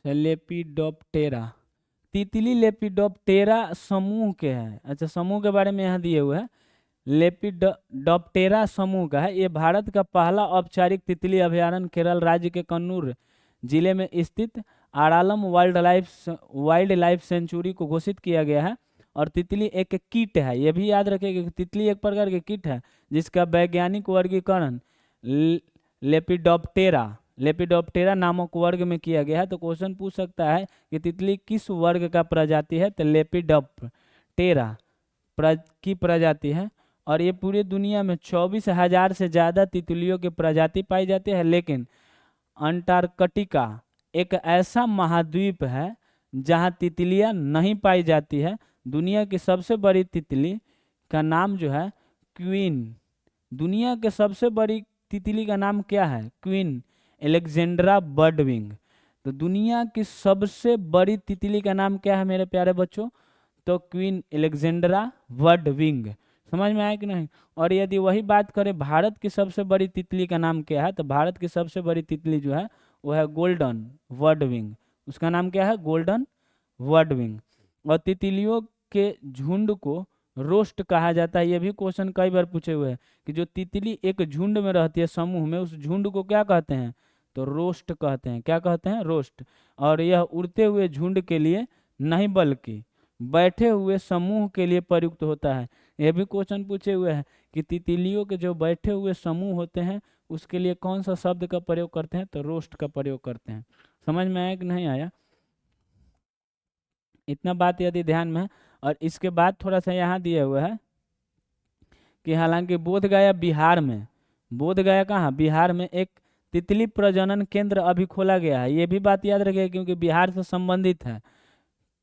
लेपिडोप्टेरा, तितली लेपिडोप्टेरा समूह के हैं। अच्छा, समूह के बारे में यहाँ दिए हुए हैं, लेपिडोप्टेरा समूह का है। ये भारत का पहला औपचारिक तितली अभयारण्य केरल राज्य के कन्नूर जिले में स्थित आरालम वाइल्ड लाइफ सेंचुरी को घोषित किया गया है। और तितली एक कीट है, ये भी याद रखिएगा कि तितली एक प्रकार की कीट है जिसका वैज्ञानिक वर्गीकरण लेपिडोप्टेरा लेपिडोप्टेरा नामक वर्ग में किया गया है। तो क्वेश्चन पूछ सकता है कि तितली किस वर्ग का प्रजाति है, तो लेपिडोप्टेरा की प्रजाति है। और ये पूरी दुनिया में 24,000 से ज़्यादा तितलियों की प्रजाति पाई जाती है, लेकिन अंटार्कटिका एक ऐसा महाद्वीप है जहाँ तितलियाँ नहीं पाई जाती है। दुनिया की सबसे बड़ी तितली का नाम जो है क्वीन, दुनिया के सबसे बड़ी तितली का नाम क्या है, क्वीन एलेक्जेंड्रा बर्डविंग। तो दुनिया की सबसे बड़ी तितली का नाम क्या है मेरे प्यारे बच्चों, तो क्वीन एलेक्जेंड्रा बर्डविंग। समझ में आया कि नहीं। और यदि वही बात करें भारत की सबसे बड़ी तितली का नाम क्या है, तो भारत की सबसे बड़ी तितली जो है वो है गोल्डन वर्डविंग। उसका नाम क्या है, गोल्डन वर्डविंग। और तितलियों के झुंड को रोस्ट कहा जाता है। ये भी क्वेश्चन कई बार पूछे हुए हैं कि जो तितली एक झुंड में रहती है, समूह में, उस झुंड को क्या कहते हैं, तो रोस्ट कहते हैं। क्या कहते हैं, रोस्ट। और यह उड़ते हुए झुंड के लिए नहीं बल्कि बैठे हुए समूह के लिए प्रयुक्त होता है। यह भी क्वेश्चन पूछे हुए हैं कि तितलियों के जो बैठे हुए समूह होते हैं उसके लिए कौन सा शब्द का प्रयोग करते हैं, तो रोस्ट का प्रयोग करते हैं। समझ में आया कि नहीं आया, इतना बात यदि ध्यान में है। और इसके बाद थोड़ा सा यहाँ दिया हुआ है कि हालांकि बोध गया बिहार में, बोध गया कहाँ, बिहार में एक तितली प्रजनन केंद्र अभी खोला गया है। ये भी बात याद रखिए क्योंकि बिहार से संबंधित है,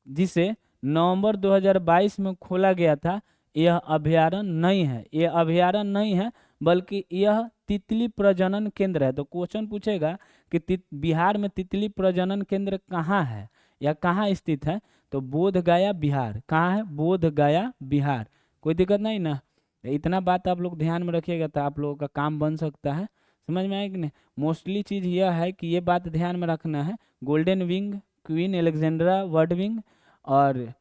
जिसे नवंबर 2022 में खोला गया था। यह अभ्यारण्य नहीं है, यह अभ्यारण्य नहीं है, बल्कि यह तितली प्रजनन केंद्र है। तो क्वेश्चन पूछेगा कि बिहार में तितली प्रजनन केंद्र कहाँ है या कहाँ स्थित है, तो बोध गया बिहार। कहाँ है, बोध गया बिहार। कोई दिक्कत नहीं ना, इतना बात आप लोग ध्यान में रखिएगा तो आप लोगों का काम बन सकता है। समझ में आया कि नहीं। मोस्टली चीज़ यह है कि ये बात ध्यान में रखना है, golden wing, queen Alexandra word wing और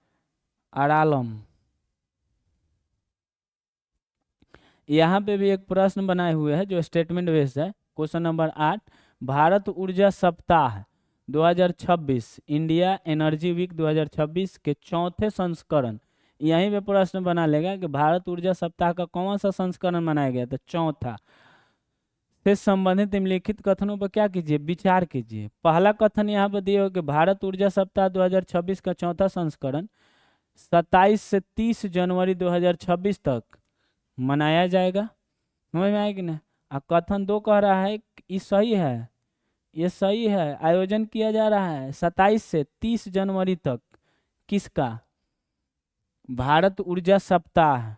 अरालम। यहाँ पे भी एक प्रश्न बनाए हुए हैं जो स्टेटमेंट बेस्ड है। क्वेश्चन नंबर 8, भारत ऊर्जा सप्ताह 2026 इंडिया एनर्जी वीक 2026 के चौथे संस्करण, यहीं पे प्रश्न बना लेगा कि भारत ऊर्जा सप्ताह का कौन सा संस्करण मनाया गया, तो चौथा। से संबंधित निम्नलिखित कथनों पर क्या कीजिए, विचार कीजिए। पहला कथन यहाँ पर दिया हो कि भारत ऊर्जा सप्ताह 2026 का चौथा संस्करण 27 से 30 जनवरी 2026 तक मनाया जाएगा। समझ में आया कि नहीं। कथन 2 कह रहा है कि ये सही है, ये सही है, आयोजन किया जा रहा है 27 से 30 जनवरी तक। किसका, भारत ऊर्जा सप्ताह।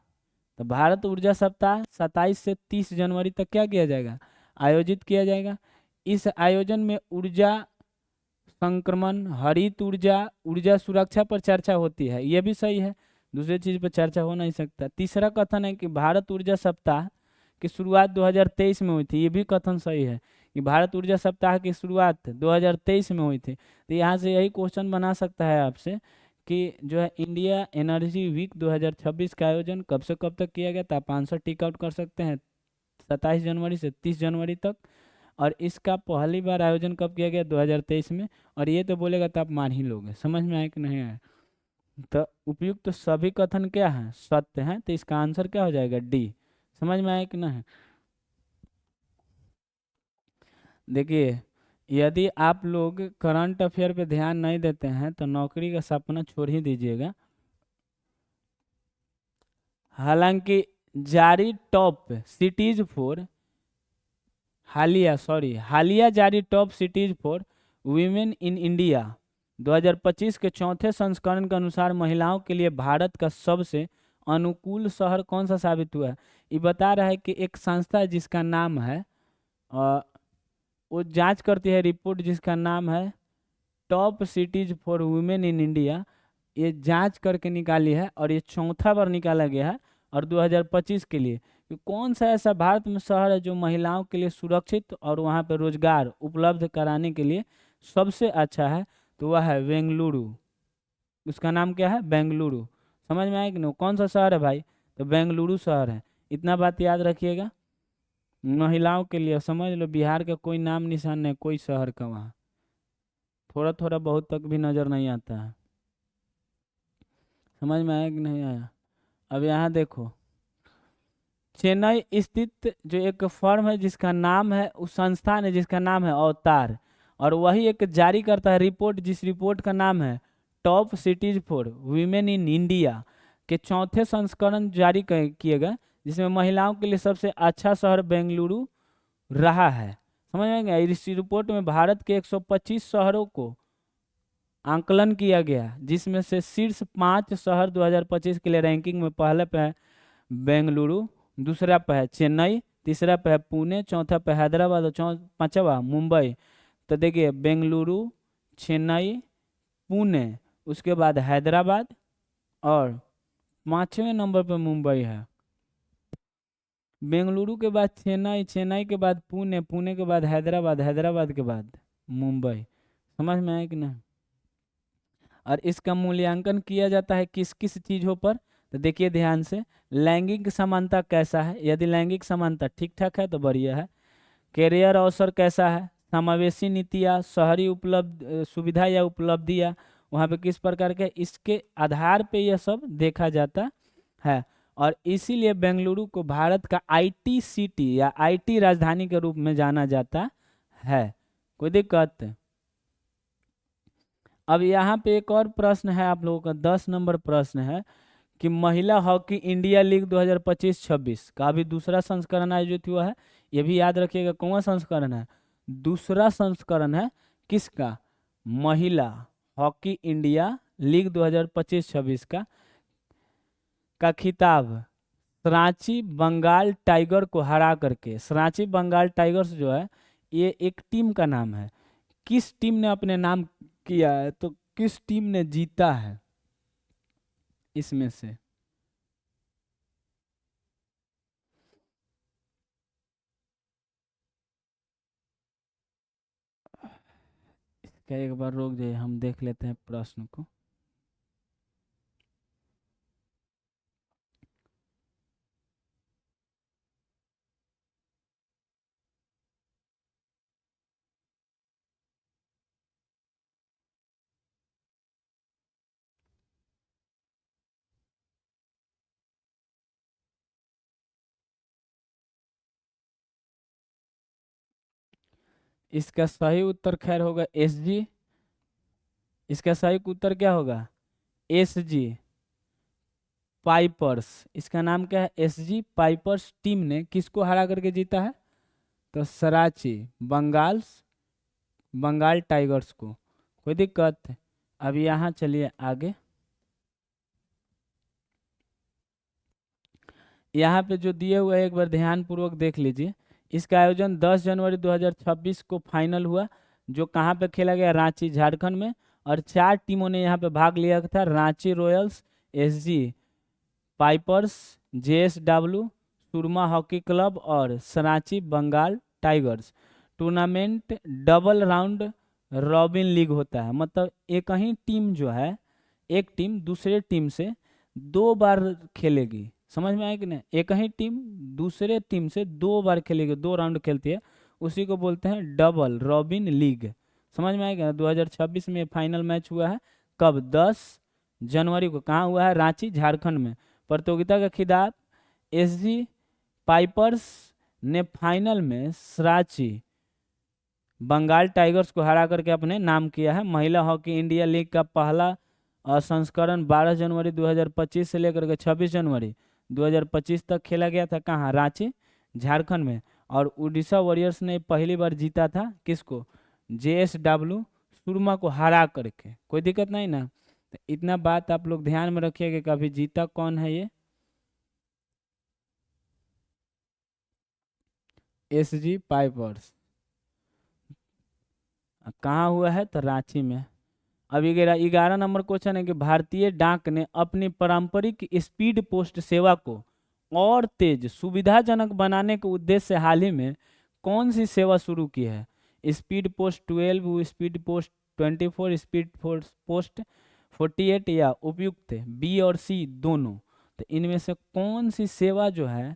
तो भारत ऊर्जा सप्ताह 27 से 30 जनवरी तक क्या किया जाएगा, आयोजित किया जाएगा। इस आयोजन में ऊर्जा संक्रमण, हरित ऊर्जा, ऊर्जा सुरक्षा पर चर्चा होती है। यह भी सही है, दूसरे चीज पर चर्चा हो नहीं सकता। तीसरा कथन है कि भारत ऊर्जा सप्ताह की शुरुआत 2023 में हुई थी। ये भी कथन सही है कि भारत ऊर्जा सप्ताह की शुरुआत 2023 में हुई थी। तो यहाँ से यही क्वेश्चन बना सकता है आपसे कि जो है इंडिया एनर्जी वीक 2026 का आयोजन कब से कब तक किया गया था। आप आंसर टिक आउट कर सकते हैं 27 जनवरी से 30 जनवरी तक। और इसका पहली बार आयोजन कब किया गया, 2023 में। और ये तो बोलेगा तो आप मान ही लोगे। समझ में आया कि नहीं आया। तो उपयुक्त तो सभी कथन क्या है, सत्य हैं। तो इसका आंसर क्या हो जाएगा, डी। समझ में आया कि नहीं। देखिए, यदि आप लोग करंट अफेयर पे ध्यान नहीं देते हैं तो नौकरी का सपना छोड़ ही दीजिएगा। हालांकि जारी टॉप सिटीज फॉर हालिया जारी top cities for women in India 2025 के चौथे संस्करण के अनुसार महिलाओं के लिए भारत का सबसे अनुकूल शहर कौन सा साबित हुआ है। ये बता रहा है कि एक संस्था है जिसका नाम है वो जांच करती है रिपोर्ट जिसका नाम है top cities for women in India. ये जांच करके निकाली है और ये चौथा बार निकाला गया है और 2025 के लिए कि कौन सा ऐसा भारत में शहर है जो महिलाओं के लिए सुरक्षित और वहाँ पे रोजगार उपलब्ध कराने के लिए सबसे अच्छा है। तो वह है बेंगलुरु। उसका नाम क्या है? बेंगलुरु। समझ में आया कि नहीं? कौन सा शहर है भाई? तो बेंगलुरु शहर है। इतना बात याद रखिएगा। महिलाओं के लिए समझ लो, बिहार का कोई नाम निशान नहीं, कोई शहर का वहाँ थोड़ा थोड़ा बहुत तक भी नजर नहीं आता है। समझ में आया कि नहीं आया? अब यहाँ देखो, चेन्नई स्थित जो एक फर्म है जिसका नाम है, उस संस्थान है जिसका नाम है अवतार, और वही एक जारी करता है रिपोर्ट जिस रिपोर्ट का नाम है top cities for women in India के चौथे संस्करण जारी किए गए, जिसमें महिलाओं के लिए सबसे अच्छा शहर बेंगलुरु रहा है। समझ में गया? इस रिपोर्ट में भारत के 125 शहरों को आंकलन किया गया, जिसमें से शीर्ष 5 शहर 2025 के लिए रैंकिंग में पहले पे है बेंगलुरु, दूसरा पे है चेन्नई, तीसरा पे है पुणे, चौथा पे हैदराबाद और पांचवा मुंबई। तो देखिए, बेंगलुरु, चेन्नई, पुणे, उसके बाद हैदराबाद और पांचवें नंबर पे मुंबई है। बेंगलुरु के बाद चेन्नई, चेन्नई के बाद पुणे, पुणे के बाद हैदराबाद, हैदराबाद के बाद मुंबई। समझ में आया कि नहीं? और इसका मूल्यांकन किया जाता है किस किस चीज़ों पर? तो देखिए ध्यान से, लैंगिक समानता कैसा है? यदि लैंगिक समानता ठीक ठाक है तो बढ़िया है। कैरियर अवसर कैसा है? समावेशी नीतियाँ, शहरी उपलब्ध सुविधा या उपलब्धियाँ वहाँ पे किस प्रकार के, इसके आधार पे यह सब देखा जाता है। और इसीलिए बेंगलुरु को भारत का आईटी सिटी या आईटी राजधानी के रूप में जाना जाता है। कोई दिक्कत? अब यहाँ पे एक और प्रश्न है आप लोगों का, 10 नंबर प्रश्न है कि महिला हॉकी इंडिया लीग 2025-26 का अभी दूसरा संस्करण आयोजित हुआ है। ये भी याद रखिएगा, कौन संस्करण है? दूसरा संस्करण है। किसका? महिला हॉकी इंडिया लीग 2025-26 का खिताब रांची बंगाल टाइगर को हरा करके, रांची बंगाल टाइगर्स जो है ये एक टीम का नाम है, किस टीम ने अपने नाम किया है? तो किस टीम ने जीता है इसमें से? क्या एक बार रुक जाइए, हम देख लेते हैं प्रश्न को। इसका सही उत्तर खैर होगा एसजी। इसका सही उत्तर क्या होगा? SG pipers. इसका नाम क्या है? एसजी पाइपर्स टीम ने किसको हरा करके जीता है? तो सराची बंगाल टाइगर्स को। कोई दिक्कत? अब यहाँ चलिए आगे। यहाँ पे जो दिए हुए हैं एक बार ध्यान पूर्वक देख लीजिए। इसका आयोजन 10 जनवरी 2026 को फाइनल हुआ, जो कहाँ पे खेला गया? रांची झारखंड में। और 4 टीमों ने यहाँ पे भाग लिया था, Ranchi royals, SG pipers, JSW, Soorma hockey club और Shrachi Bengal tigers. Tournament double round robin league होता है, मतलब एक ही टीम जो है, एक टीम दूसरे टीम से 2 बार खेलेगी। समझ में आया कि नहीं? एक ही टीम दूसरे टीम से 2 बार खेलेगी, 2 राउंड खेलती है, उसी को बोलते हैं डबल रॉबिन लीग। समझ में आएगा? 2026 में फाइनल मैच हुआ है। कब? 10 जनवरी को। कहाँ हुआ है? रांची झारखंड में। प्रतियोगिता का खिताब एसजी पाइपर्स ने फाइनल में रांची बंगाल टाइगर्स को हरा करके अपने नाम किया है। महिला हॉकी इंडिया लीग का पहला संस्करण 12 जनवरी 2025 से लेकर के 26 जनवरी 2025 तक खेला गया था। कहाँ? रांची झारखंड में। और उड़ीसा वॉरियर्स ने पहली बार जीता था किसको? जेएसडब्ल्यू सुरमा को हरा करके। कोई दिक्कत नहीं ना? तो इतना बात आप लोग ध्यान में रखिएगा, कभी जीता कौन है ये? SG pipers. कहाँ हुआ है? तो रांची में। अब 11 नंबर क्वेश्चन है कि भारतीय डाक ने अपनी पारंपरिक स्पीड पोस्ट सेवा को और तेज सुविधाजनक बनाने के उद्देश्य से हाल ही में कौन सी सेवा शुरू की है? Speed post 12, speed post 24, speed post 48 या उपयुक्त बी और सी दोनों? तो इनमें से कौन सी सेवा जो है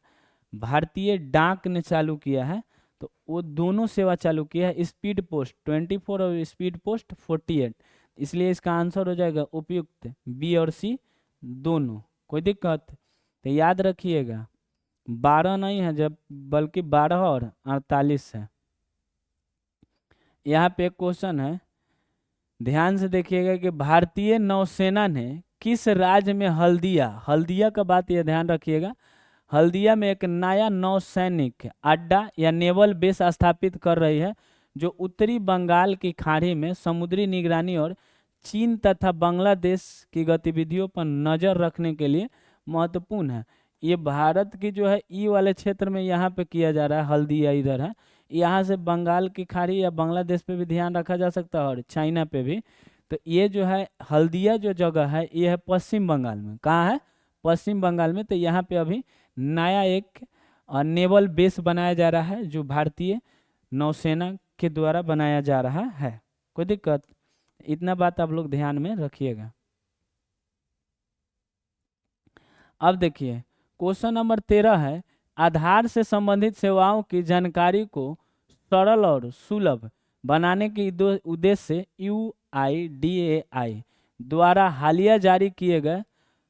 भारतीय डाक ने चालू किया है? तो वो दोनों सेवा चालू किया है, स्पीड पोस्ट 24 और स्पीड पोस्ट 48। इसलिए इसका आंसर हो जाएगा उपयुक्त बी और सी दोनों। कोई दिक्कत? तो याद रखिएगा 12 नहीं है जब, बल्कि 12 और 48 है। यहाँ पे एक क्वेश्चन है, ध्यान से देखिएगा कि भारतीय नौसेना ने किस राज्य में हल्दिया का बात ये ध्यान रखिएगा, हल्दिया में एक नया नौसैनिक अड्डा या नेवल बेस स्थापित कर रही है, जो उत्तरी बंगाल की खाड़ी में समुद्री निगरानी और चीन तथा बांग्लादेश की गतिविधियों पर नजर रखने के लिए महत्वपूर्ण है। ये भारत की जो है ई वाले क्षेत्र में यहाँ पे किया जा रहा है, हल्दिया इधर है। यहाँ से बंगाल की खाड़ी या बांग्लादेश पे भी ध्यान रखा जा सकता है और चाइना पे भी। तो ये जो है हल्दिया जो जगह है ये है पश्चिम बंगाल में। कहाँ है? पश्चिम बंगाल में। तो यहाँ पे अभी नया एक नेवल बेस बनाया जा रहा है, जो भारतीय नौसेना के द्वारा बनाया जा रहा है। कोई दिक्कत? इतना बात आप लोग ध्यान में रखिएगा। अब देखिए क्वेश्चन नंबर 13 है, आधार से संबंधित सेवाओं की जानकारी को सरल और सुलभ बनाने के उद्देश्य से UIDAI द्वारा हालिया जारी किए गए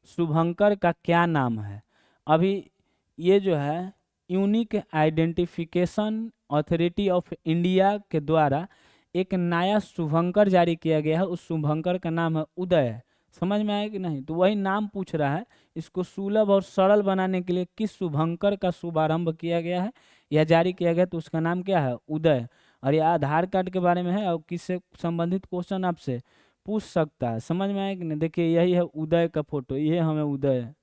शुभंकर का क्या नाम है? अभी ये जो है unique identification authority of India के द्वारा एक नया शुभंकर जारी किया गया है। उस शुभंकर का नाम है उदय। समझ में आया कि नहीं? तो वही नाम पूछ रहा है, इसको सुलभ और सरल बनाने के लिए किस शुभंकर का शुभारंभ किया गया है या जारी किया गया? तो उसका नाम क्या है? उदय। और ये आधार कार्ड के बारे में है और किससे संबंधित क्वेश्चन आपसे पूछ सकता है। समझ में आया कि नहीं? देखिए यही है उदय का फोटो, ये हमें उदय,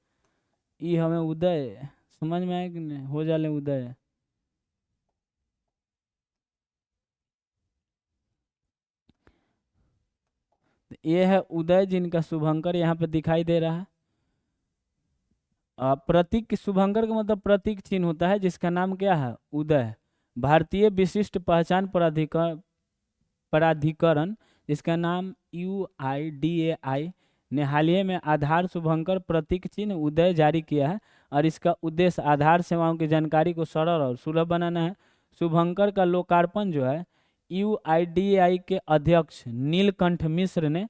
ये हमें उदय। समझ में आया कि नहीं? हो जाले उदय। ये है उदय जिनका शुभंकर यहाँ पे दिखाई दे रहा है। प्रतीक शुभंकर का मतलब प्रतीक चिन्ह होता है जिसका नाम क्या है? उदय। भारतीय विशिष्ट पहचान प्राधिकरण जिसका नाम UIDAI ने हाल ही में आधार शुभंकर प्रतीक चिन्ह उदय जारी किया है और इसका उद्देश्य आधार सेवाओं की जानकारी को सरल और सुलभ बनाना है। शुभंकर का लोकार्पण जो है UIDAI के अध्यक्ष नीलकंठ मिश्र ने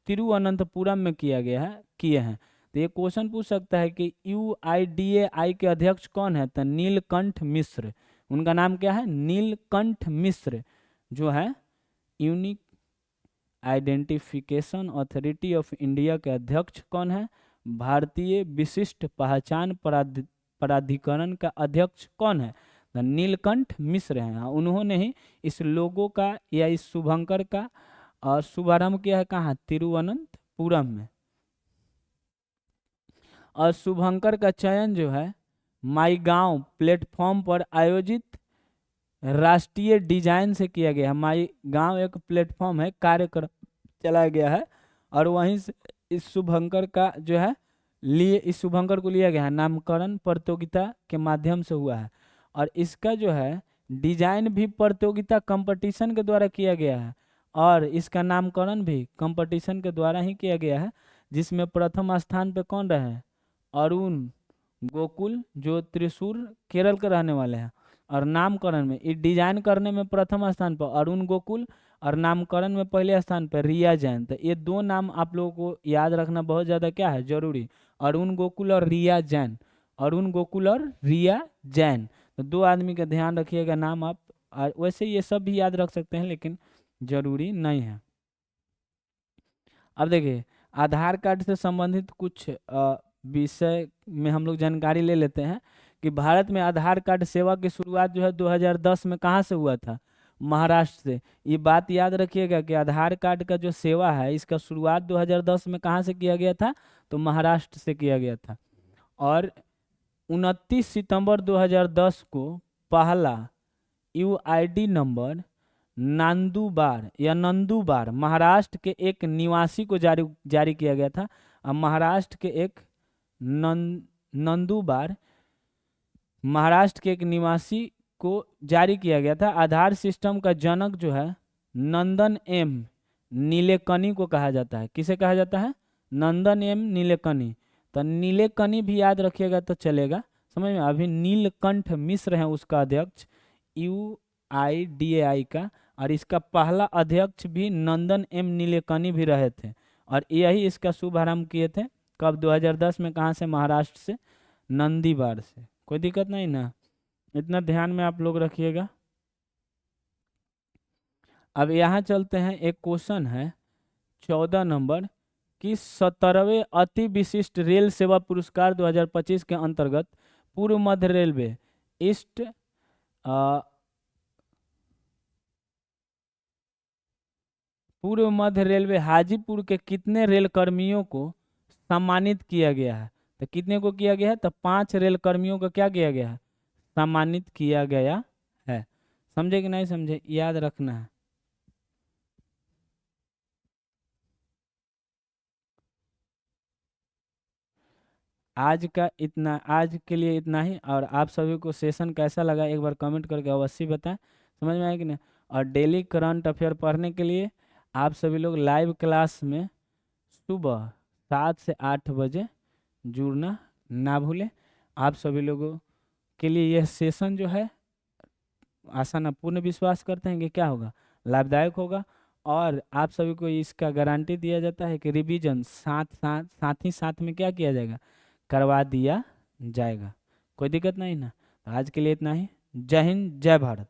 तिरुवनंतपुरम में किए हैं। तो ये क्वेश्चन पूछ सकता है कि UIDAI के अध्यक्ष कौन है? तो नीलकंठ मिश्र। उनका नाम क्या है? नीलकंठ मिश्र जो है unique identification authority of India के अध्यक्ष कौन है? भारतीय विशिष्ट पहचान प्राधिकरण का अध्यक्ष कौन है? तो नीलकंठ मिश्र हैं। उन्होंने ही इस लोगो का या इस शुभंकर का शुभारंभ किया है। कहाँ? तिरुवनंतपुरम में। और शुभंकर का चयन जो है माई गाँव प्लेटफॉर्म पर आयोजित राष्ट्रीय डिजाइन से किया गया है। माई गाँव एक प्लेटफॉर्म है, कार्यक्रम चलाया गया है और वहीं से इस शुभंकर का जो है इस शुभंकर को लिया गया है, नामकरण प्रतियोगिता के माध्यम से हुआ है। और इसका जो है डिजाइन भी प्रतियोगिता कंपटीशन के द्वारा किया गया है और इसका नामकरण भी कंपटीशन के द्वारा ही किया गया है, जिसमें प्रथम स्थान पे कौन रहे? अरुण गोकुल, जो त्रिशूर केरल के रहने वाले हैं। और नामकरण में डिजाइन करने में प्रथम स्थान पर अरुण गोकुल और नामकरण में पहले स्थान पर रिया जैन। तो ये दो नाम आप लोगों को याद रखना बहुत ज़्यादा क्या है? जरूरी। अरुण गोकुल और रिया जैन, अरुण गोकुल और रिया जैन। तो दो आदमी का ध्यान रखिएगा नाम आप। वैसे ये सब भी याद रख सकते हैं लेकिन जरूरी नहीं है। अब देखिए आधार कार्ड से संबंधित कुछ विषय में हम लोग जानकारी ले लेते हैं कि भारत में आधार कार्ड सेवा की शुरुआत जो है 2010 में कहाँ से हुआ था? महाराष्ट्र से। ये बात याद रखिएगा कि आधार कार्ड का जो सेवा है इसका शुरुआत 2010 में कहाँ से किया गया था? तो महाराष्ट्र से किया गया था। और 29 सितंबर 2010 को पहला UID नंबर नांदुबार या नंदुबार महाराष्ट्र के एक निवासी को जारी किया गया था। अब महाराष्ट्र के एक नंदुबार महाराष्ट्र के एक निवासी को जारी किया गया था। आधार सिस्टम का जनक जो है नंदन एम नीलेकनी को कहा जाता है। किसे कहा जाता है? नंदन एम नीलेकनी। तो नीलेकनी भी याद रखिएगा तो चलेगा, समझ में। अभी नीलकंठ मिश्र है उसका अध्यक्ष, UIDAI का, और इसका पहला अध्यक्ष भी नंदन एम नीलेकनी भी रहे थे, और यही इसका शुभारंभ किए थे। कब? 2010 में। कहाँ से? महाराष्ट्र से, नंदीबार से। कोई दिक्कत नहीं ना, इतना ध्यान में आप लोग रखिएगा। अब यहाँ चलते हैं, एक क्वेश्चन है 14 नंबर कि 17वें अति विशिष्ट रेल सेवा पुरस्कार 2025 के अंतर्गत पूर्व मध्य रेलवे ईस्ट पूर्व मध्य रेलवे हाजीपुर के कितने रेल कर्मियों को सम्मानित किया गया है? तो कितने को किया गया है? तो 5 रेल कर्मियों को क्या किया गया है? सम्मानित किया गया है। समझे कि नहीं समझे? याद रखना है। आज के लिए इतना ही। और आप सभी को सेशन कैसा लगा एक बार कमेंट करके अवश्य बताएं। समझ में आया कि नहीं? और डेली करंट अफेयर पढ़ने के लिए आप सभी लोग लाइव क्लास में सुबह 7 से 8 बजे जुड़ना ना भूलें। आप सभी लोगों के लिए यह सेशन जो है, आशा ना पूर्ण विश्वास करते हैं कि क्या होगा, लाभदायक होगा। और आप सभी को इसका गारंटी दिया जाता है कि रिवीजन साथ ही साथ में क्या किया जाएगा, करवा दिया जाएगा। कोई दिक्कत नहीं ना। आज के लिए इतना ही। जय हिंद, जय भारत।